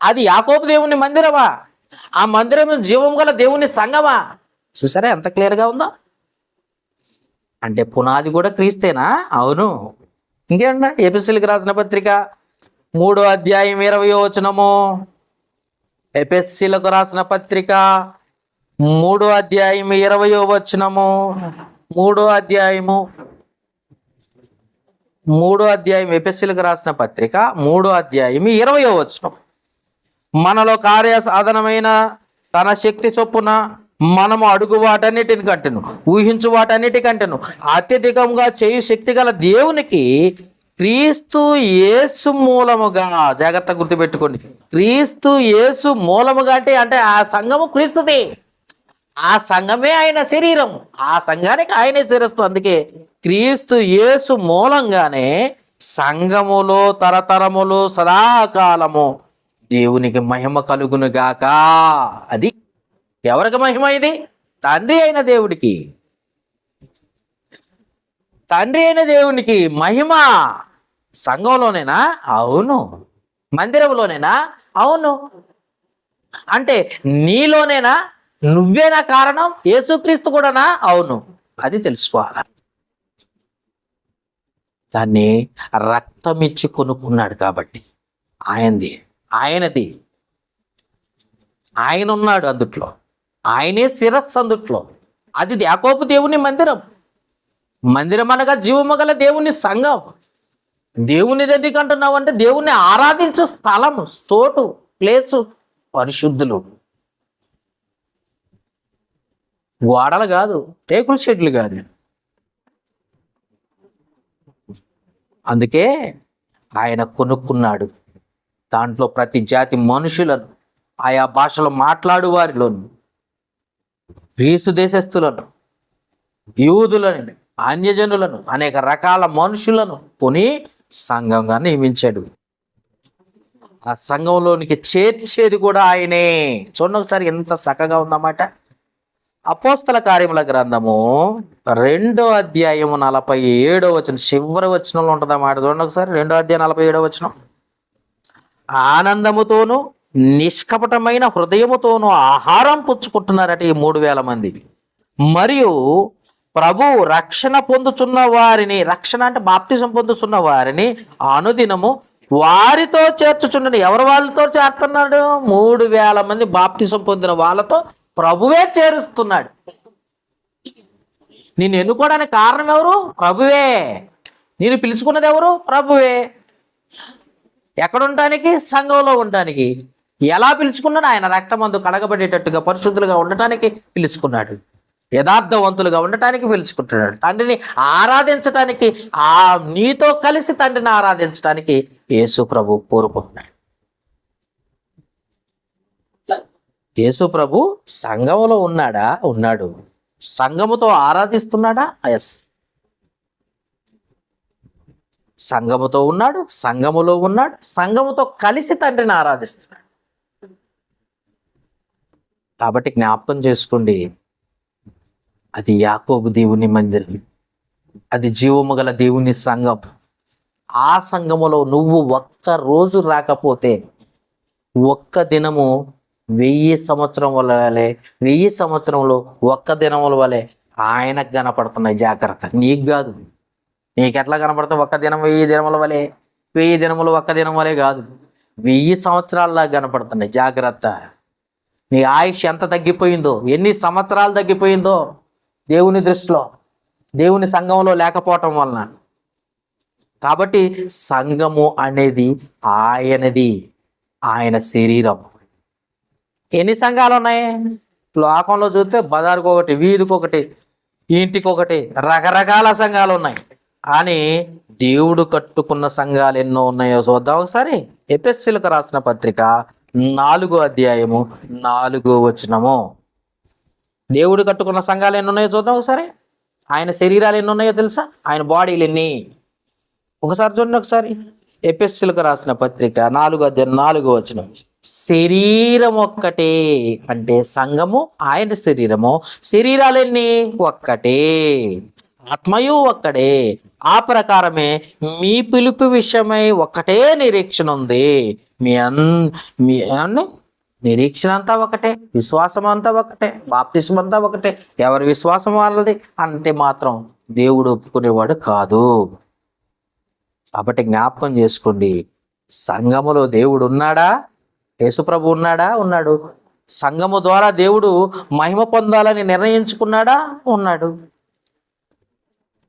అది యాకోబు దేవుని మందిరమా? ఆ మందిరం జీవం గల దేవుని సంఘమా? చూసారా ఎంత క్లియర్గా ఉందో. అంటే పునాది కూడా క్రీస్తేనా? అవును. ఇంకేంట, ఎపిఎస్సీలకు రాసిన పత్రిక 3వ అధ్యాయం 20వ వచనము, ఎపిఎస్సీలకు రాసిన పత్రిక 3వ అధ్యాయం 20వ వచనము, 3వ అధ్యాయం ఎపిఎస్సీలకు రాసిన పత్రిక 3వ అధ్యాయం 20వ వచనం, మనలో కార్య సాధనమైన తన శక్తి చొప్పున మనము అడుగు వాటన్నిటిని కంటెను, ఊహించు వాటన్నిటికంటేను అత్యధికంగా చేయు శక్తి గల దేవునికి క్రీస్తు యేసు మూలముగా, జాగ్రత్త గుర్తుపెట్టుకోండి, క్రీస్తు యేసు మూలముగా అంటే ఆ సంఘము క్రీస్తుది. ఆ సంఘమే ఆయన శరీరం, ఆ సంఘానికి ఆయనే శిరస్సు. అందుకే క్రీస్తు యేసు మూలంగానే సంఘములో తరతరములు సదాకాలము దేవునికి మహిమ కలుగునుగాక. అది ఎవరికి మహిమ? ఇది తండ్రి అయిన దేవుడికి. తండ్రి అయిన దేవునికి మహిమ సంఘంలోనేనా? అవును. మందిరంలోనేనా? అవును. అంటే నీలోనేనా? నువ్వేనా కారణం? యేసుక్రీస్తు కూడానా? అవును. అది తెలుసుకోవాలి. దాన్ని రక్తం ఇచ్చి కొనుక్కున్నాడు కాబట్టి ఆయనది. ఆయన ఉన్నాడు అందుట్లో, ఆయనే శిరస్సు అందుట్లో. అది యాకోబు దేవుని మందిరం అనగా జీవము గల దేవుని సంఘం. దేవునిది ఎందుకు అంటున్నావు అంటే దేవుణ్ణి ఆరాధించు స్థలం, చోటు, ప్లేసు, పరిశుద్ధులు. గోడలు కాదు, టేకుల షెడ్లు కాదు. అందుకే ఆయన కొనుక్కున్నాడు. దాంట్లో ప్రతి జాతి మనుషులను, ఆయా భాషలు మాట్లాడు వారిలోను, గ్రీసు దేశస్థులను, యూదులను, అన్యజనులను, అనేక రకాల మనుషులను కొని సంఘంగా నియమించాడు. ఆ సంఘంలోనికి చేర్చేది కూడా ఆయనే. చూడండి ఒకసారి ఎంత చక్కగా ఉందన్నమాట. అపోస్తల కార్యముల గ్రంథము 2వ అధ్యాయము 47వ వచనం, చివరి వచనంలో ఉంటుంది అన్నమాట. చూడండి ఒకసారి 2వ అధ్యాయం 47వ వచనం, ఆనందముతోనూ నిష్కపటమైన హృదయముతోనూ ఆహారం పుచ్చుకుంటున్నారట ఈ 3000 మంది. మరియు ప్రభు రక్షణ పొందుచున్న వారిని, రక్షణ అంటే బాప్తిసం పొందుతున్న వారిని అనుదినము వారితో చేర్చుచుండని. ఎవరు వాళ్ళతో చేరుతున్నాడు? 3000 మంది బాప్తిసం పొందిన వాళ్ళతో ప్రభువే చేరుస్తున్నాడు. నిన్ను ఎన్నుకోవడానికి కారణం ఎవరు? ప్రభువే. నేను పిలుచుకున్నది ఎవరు? ప్రభువే. ఎక్కడ ఉండటానికి? సంఘంలో ఉండటానికి. ఎలా పిలుచుకున్నాడు? ఆయన రక్తమందు కడగబడేటట్టుగా పరిశుద్ధులుగా ఉండటానికి పిలుచుకున్నాడు. యథార్థవంతులుగా ఉండటానికి పిలుచుకుంటున్నాడు. తండ్రిని ఆరాధించటానికి, నీతో కలిసి తండ్రిని ఆరాధించడానికి యేసు ప్రభు కోరుకుంటున్నాడు. యేసు ప్రభు సంఘములో ఉన్నాడా? ఉన్నాడు. సంఘముతో ఆరాధిస్తున్నాడా? ఎస్. సంఘముతో ఉన్నాడు, సంఘములో ఉన్నాడు, సంఘముతో కలిసి తండ్రిని ఆరాధిస్తున్నాడు. కాబట్టి జ్ఞాపకం చేసుకోండి, అది యాకోబు దేవుని మందిరం, అది జీవము గల దేవుని సంఘం. ఆ సంఘములో నువ్వు ఒక్క రోజు రాకపోతే, ఒక్క దినము 1000 సంవత్సరం వలె, 1000 సంవత్సరంలో ఒక్క దినముల వలె ఆయనకు కనపడుతున్నాయి. జాగ్రత్త, నీకు కాదు. నీకెట్లా కనపడతావు? ఒక్క దినం 1000 దినముల వలె, 1000 దినములు ఒక్క దినం వలె కాదు, 1000 సంవత్సరాల్లా కనపడుతున్నాయి. జాగ్రత్త. నీ ఆయుష్ ఎంత తగ్గిపోయిందో, ఎన్ని సంవత్సరాలు తగ్గిపోయిందో దేవుని దృష్టిలో, దేవుని సంఘంలో లేకపోవటం వలన. కాబట్టి సంఘము అనేది ఆయనది, ఆయన శరీరం. ఎన్ని సంఘాలు ఉన్నాయి లోకంలో చూస్తే? బజారుకు ఒకటి, వీధికి ఒకటి, ఇంటికి ఒకటి, రకరకాల సంఘాలు ఉన్నాయి. కానీ దేవుడు కట్టుకున్న సంఘాలు ఎన్నో ఉన్నాయో చూద్దాం ఒకసారి. ఎఫెసీయులకు రాసిన పత్రిక 4వ అధ్యాయము 4వ వచనము. దేవుడు కట్టుకున్న సంఘాలు ఎన్ని ఉన్నాయో చూద్దాం ఒకసారి. ఆయన శరీరాలు ఎన్ని ఉన్నాయో తెలుసా? ఆయన బాడీలు ఎన్ని? ఒకసారి చూడండి ఒకసారి. ఎఫెసీయులకు రాసిన పత్రిక 4వ అధ్యాయం 4వ వచనం. శరీరం ఒక్కటే, అంటే సంఘము ఆయన శరీరము. శరీరాలన్నీ ఒక్కటే, ఆత్మయు ఒక్కడే. ఆ ప్రకారమే మీ పిలుపు విషయమై ఒక్కటే నిరీక్షణ ఉంది. మీ నిరీక్షణ అంతా ఒకటే, విశ్వాసం అంతా ఒకటే, బాప్తిస్మం అంతా ఒకటే. ఎవరి విశ్వాసం వాళ్ళది అంటే మాత్రం దేవుడు ఒప్పుకునేవాడు కాదు. కాబట్టి జ్ఞాపకం చేసుకోండి, సంఘములో దేవుడు ఉన్నాడా? యేసుప్రభు ఉన్నాడా? ఉన్నాడు. సంఘము ద్వారా దేవుడు మహిమ పొందాలని నిర్ణయించుకున్నాడా? ఉన్నాడు.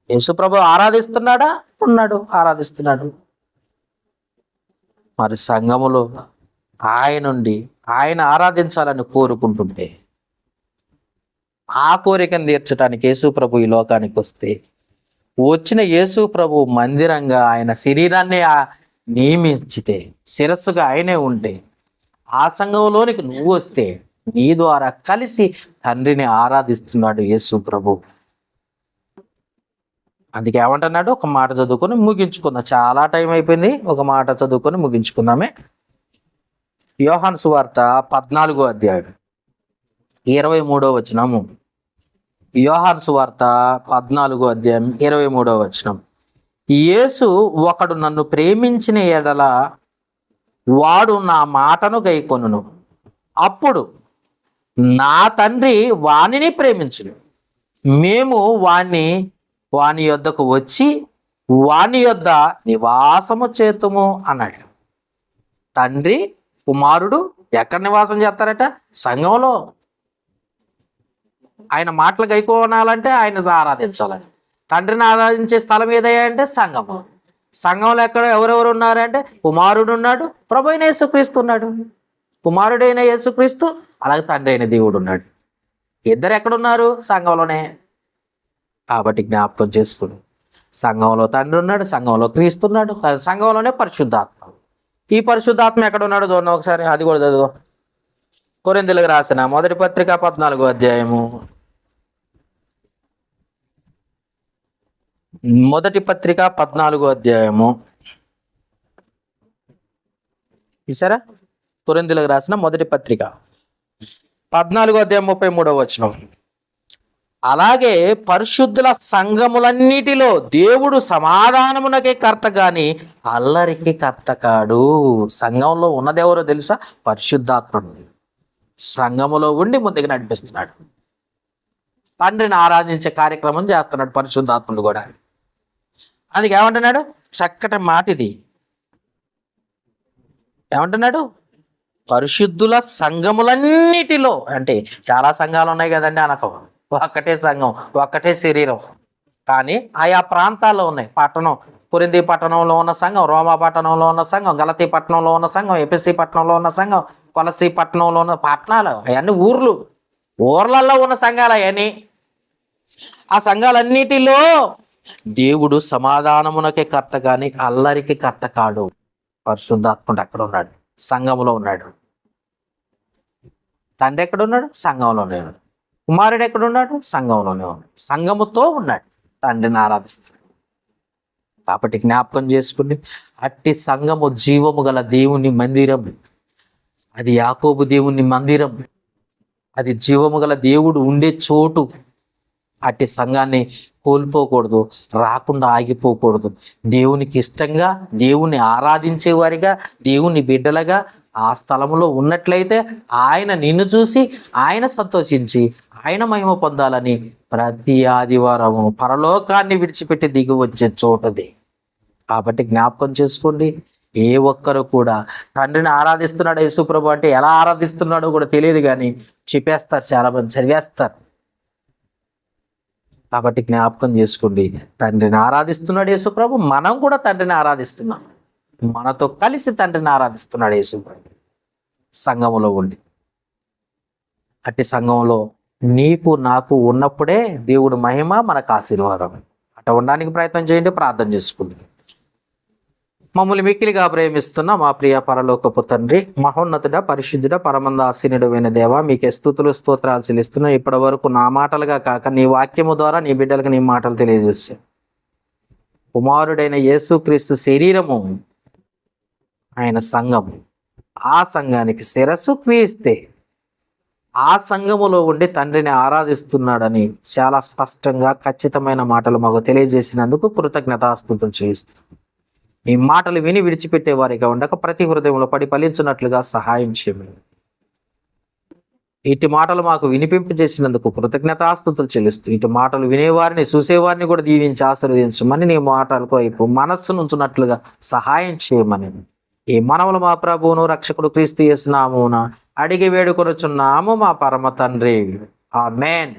యేసుప్రభు ఆరాధిస్తున్నాడా? ఉన్నాడు, ఆరాధిస్తున్నాడు. మరి సంఘములో ఆయనుండి ఆయన ఆరాధించాలని కోరుకుంటుంటే, ఆ కోరికను తీర్చడానికి యేసుప్రభు ఈ లోకానికి వస్తే, వచ్చిన యేసుప్రభు మందిరంగా ఆయన శరీరాన్ని నియమించితే, శిరస్సుగా ఆయనే ఉంటే, ఆ సంఘంలోనికి నువ్వు వస్తే నీ ద్వారా కలిసి తండ్రిని ఆరాధిస్తున్నాడు యేసుప్రభు. అందుకే ఏమంటున్నాడు? ఒక మాట చదువుకొని ముగించుకుందాం, చాలా టైం అయిపోయింది. ఒక మాట చదువుకొని ముగించుకుందామే. యోహాను సువార్త 14వ అధ్యాయం 23వ వచనము. యోహాను సువార్త 14వ అధ్యాయం 23వ వచనం. యేసు, ఒకడు నన్ను ప్రేమించిన ఎడల వాడు నా మాటను గైకొనును, అప్పుడు నా తండ్రి వానిని ప్రేమించును, మేము వాని యొద్దకు వచ్చి వాని యొద్ద నివాసము చేతుము అన్నాడు. తండ్రి కుమారుడు ఎక్కడ నివాసం చేస్తారట? సంఘంలో. ఆయన మాటలు గైకోనాలంటే ఆయన ఆరాధించాలని. తండ్రిని ఆరాధించే స్థలం ఏదయ్యా అంటే సంఘము. సంఘంలో ఎక్కడ ఎవరెవరు ఉన్నారంటే కుమారుడు ఉన్నాడు, ప్రభు అయిన యేసుక్రీస్తు ఉన్నాడు. కుమారుడైన యేసుక్రీస్తు, అలాగే తండ్రి అయిన దేవుడు ఉన్నాడు. ఇద్దరు ఎక్కడున్నారు? సంఘంలోనే. కాబట్టి జ్ఞాపకం చేసుకుని, సంఘంలో తండ్రి ఉన్నాడు, సంఘంలో క్రీస్తు ఉన్నాడు, సంఘంలోనే పరిశుద్ధాత్మ. ఈ పరిశుద్ధాత్మ ఎక్కడ ఉన్నాడో చూడండి ఒకసారి. అది కూడా చదువు. కొరింథీయులకు రాసిన మొదటి పత్రిక 14వ అధ్యాయము. మొదటి పత్రిక 14వ అధ్యాయము. చూసారా? కొరింథీయులకు రాసిన మొదటి పత్రిక 14వ అధ్యాయం 33వ వచనం. అలాగే పరిశుద్ధుల సంఘములన్నిటిలో దేవుడు సమాధానమునకే కర్త గాని అల్లరికి కర్త కాడు. సంఘంలో ఉన్నదెవరో తెలుసా? పరిశుద్ధాత్ముడు. సంఘములో ఉండి ముందుకు నడిపిస్తున్నాడు. తండ్రిని ఆరాధించే కార్యక్రమం చేస్తున్నాడు పరిశుద్ధాత్ముడు కూడా. అందుకే ఏమంటున్నాడు? చక్కటి మాట ఇది. ఏమంటున్నాడు? పరిశుద్ధుల సంఘములన్నిటిలో, అంటే చాలా సంఘాలు ఉన్నాయి కదండి అనక. ఒక్కటే సంఘం, ఒక్కటే శరీరం, కానీ ఆయా ప్రాంతాల్లో ఉన్నాయి. పట్టణం, కొరింథీ పట్టణంలో ఉన్న సంఘం, రోమా పట్టణంలో ఉన్న సంఘం, గలతీ పట్టణంలో ఉన్న సంఘం, ఎఫెసీ పట్టణంలో ఉన్న సంఘం, కొలసీ పట్టణంలో ఉన్న పట్టణాలు, అవన్నీ ఊర్లలో ఉన్న సంఘాలు అవన్నీ. ఆ సంఘాలన్నిటిలో దేవుడు సమాధానమునకే కర్త గాని అల్లరికి కర్త కాడు. పరిశుద్ధాత్ముడు అక్కడ ఉన్నాడు, సంఘంలో ఉన్నాడు. తండ్రి ఎక్కడున్నాడు? సంఘంలోనే ఉన్నాడు. కుమారుడు ఎక్కడున్నాడు? సంఘంలోనే ఉన్నాడు. సంఘముతో ఉన్నాడు, తండ్రిని ఆరాధిస్తాడు. కాబట్టి జ్ఞాపకం చేసుకుని, అట్టి సంఘము జీవము గల దేవుని మందిరం. అది యాకోబు దేవుని మందిరం, అది జీవము గల దేవుడు ఉండే చోటు. అట్టి సంఘాన్ని కోల్పోకూడదు, రాకుండా ఆగిపోకూడదు. దేవునికి ఇష్టంగా, దేవుని ఆరాధించేవారిగా, దేవుని బిడ్డలుగా ఆ స్థలంలో ఉన్నట్లయితే ఆయన నిన్ను చూసి ఆయన సంతోషించి ఆయన మహిమ పొందాలని ప్రతి ఆదివారము పరలోకాన్ని విడిచిపెట్టి దిగి వచ్చే చోటది. కాబట్టి జ్ఞాపకం చేసుకోండి, ఏ ఒక్కరు కూడా తండ్రిని ఆరాధిస్తున్నాడు యేసుప్రభు అంటే ఎలా ఆరాధిస్తున్నాడో కూడా తెలియదు, కానీ చెప్పేస్తారు, చాలామంది చదివేస్తారు. కాబట్టి జ్ఞాపకం చేసుకోండి, తండ్రిని ఆరాధిస్తున్నాడు యేసుప్రభు, మనం కూడా తండ్రిని ఆరాధిస్తున్నాం, మనతో కలిసి తండ్రిని ఆరాధిస్తున్నాడు యేసుప్రభు సంఘములో ఉండి. అట్టి సంఘంలో నీకు నాకు ఉన్నప్పుడే దేవుడు మహిమ, మనకు ఆశీర్వాదం. అట్లా ఉండడానికి ప్రయత్నం చేయండి, ప్రార్థన చేసుకుంది. మమ్మల్ని మిక్కిలిగా ప్రేమిస్తున్న మా ప్రియ పరలోకపు తండ్రి, మహోన్నతుడ, పరిశుద్ధుడ, పరమందాసీనుడైన దేవ, మీకే స్తుతులు స్తోత్రాలు చెల్లిస్తున్నా. ఇప్పటి వరకు నా మాటలుగా కాక నీ వాక్యము ద్వారా నీ బిడ్డలకు నీ మాటలు తెలియజేశాను. కుమారుడైన యేసుక్రీస్తు శరీరము, ఆయన సంఘము, ఆ సంఘానికి శిరస్సు క్రీస్తే. ఆ సంఘములో ఉండి తండ్రిని ఆరాధిస్తున్నాడని చాలా స్పష్టంగా ఖచ్చితమైన మాటలు మాకు తెలియజేసినందుకు కృతజ్ఞతాస్తుతులు చేస్తున్నాం. ఈ మాటలు విని విడిచిపెట్టే వారిగా ఉండక ప్రతి హృదయంలో పడి ఫలించున్నట్లుగా సహాయం చేయమని, ఇటు మాటలు మాకు వినిపింపజేసినందుకు కృతజ్ఞతాస్తుతులు చెల్లిస్తూ, ఇటు మాటలు వినేవారిని చూసేవారిని కూడా దీవించి ఆశీర్వదించమని, నీ మాటలకు వైపు మనస్సు నుంచున్నట్లుగా సహాయం చేయమని ఈ మనవులు మా ప్రభువును రక్షకుడు క్రీస్తు యేసు నామమున అడిగి వేడుకొనుచున్నాము మా పరమ తండ్రి. ఆమేన్.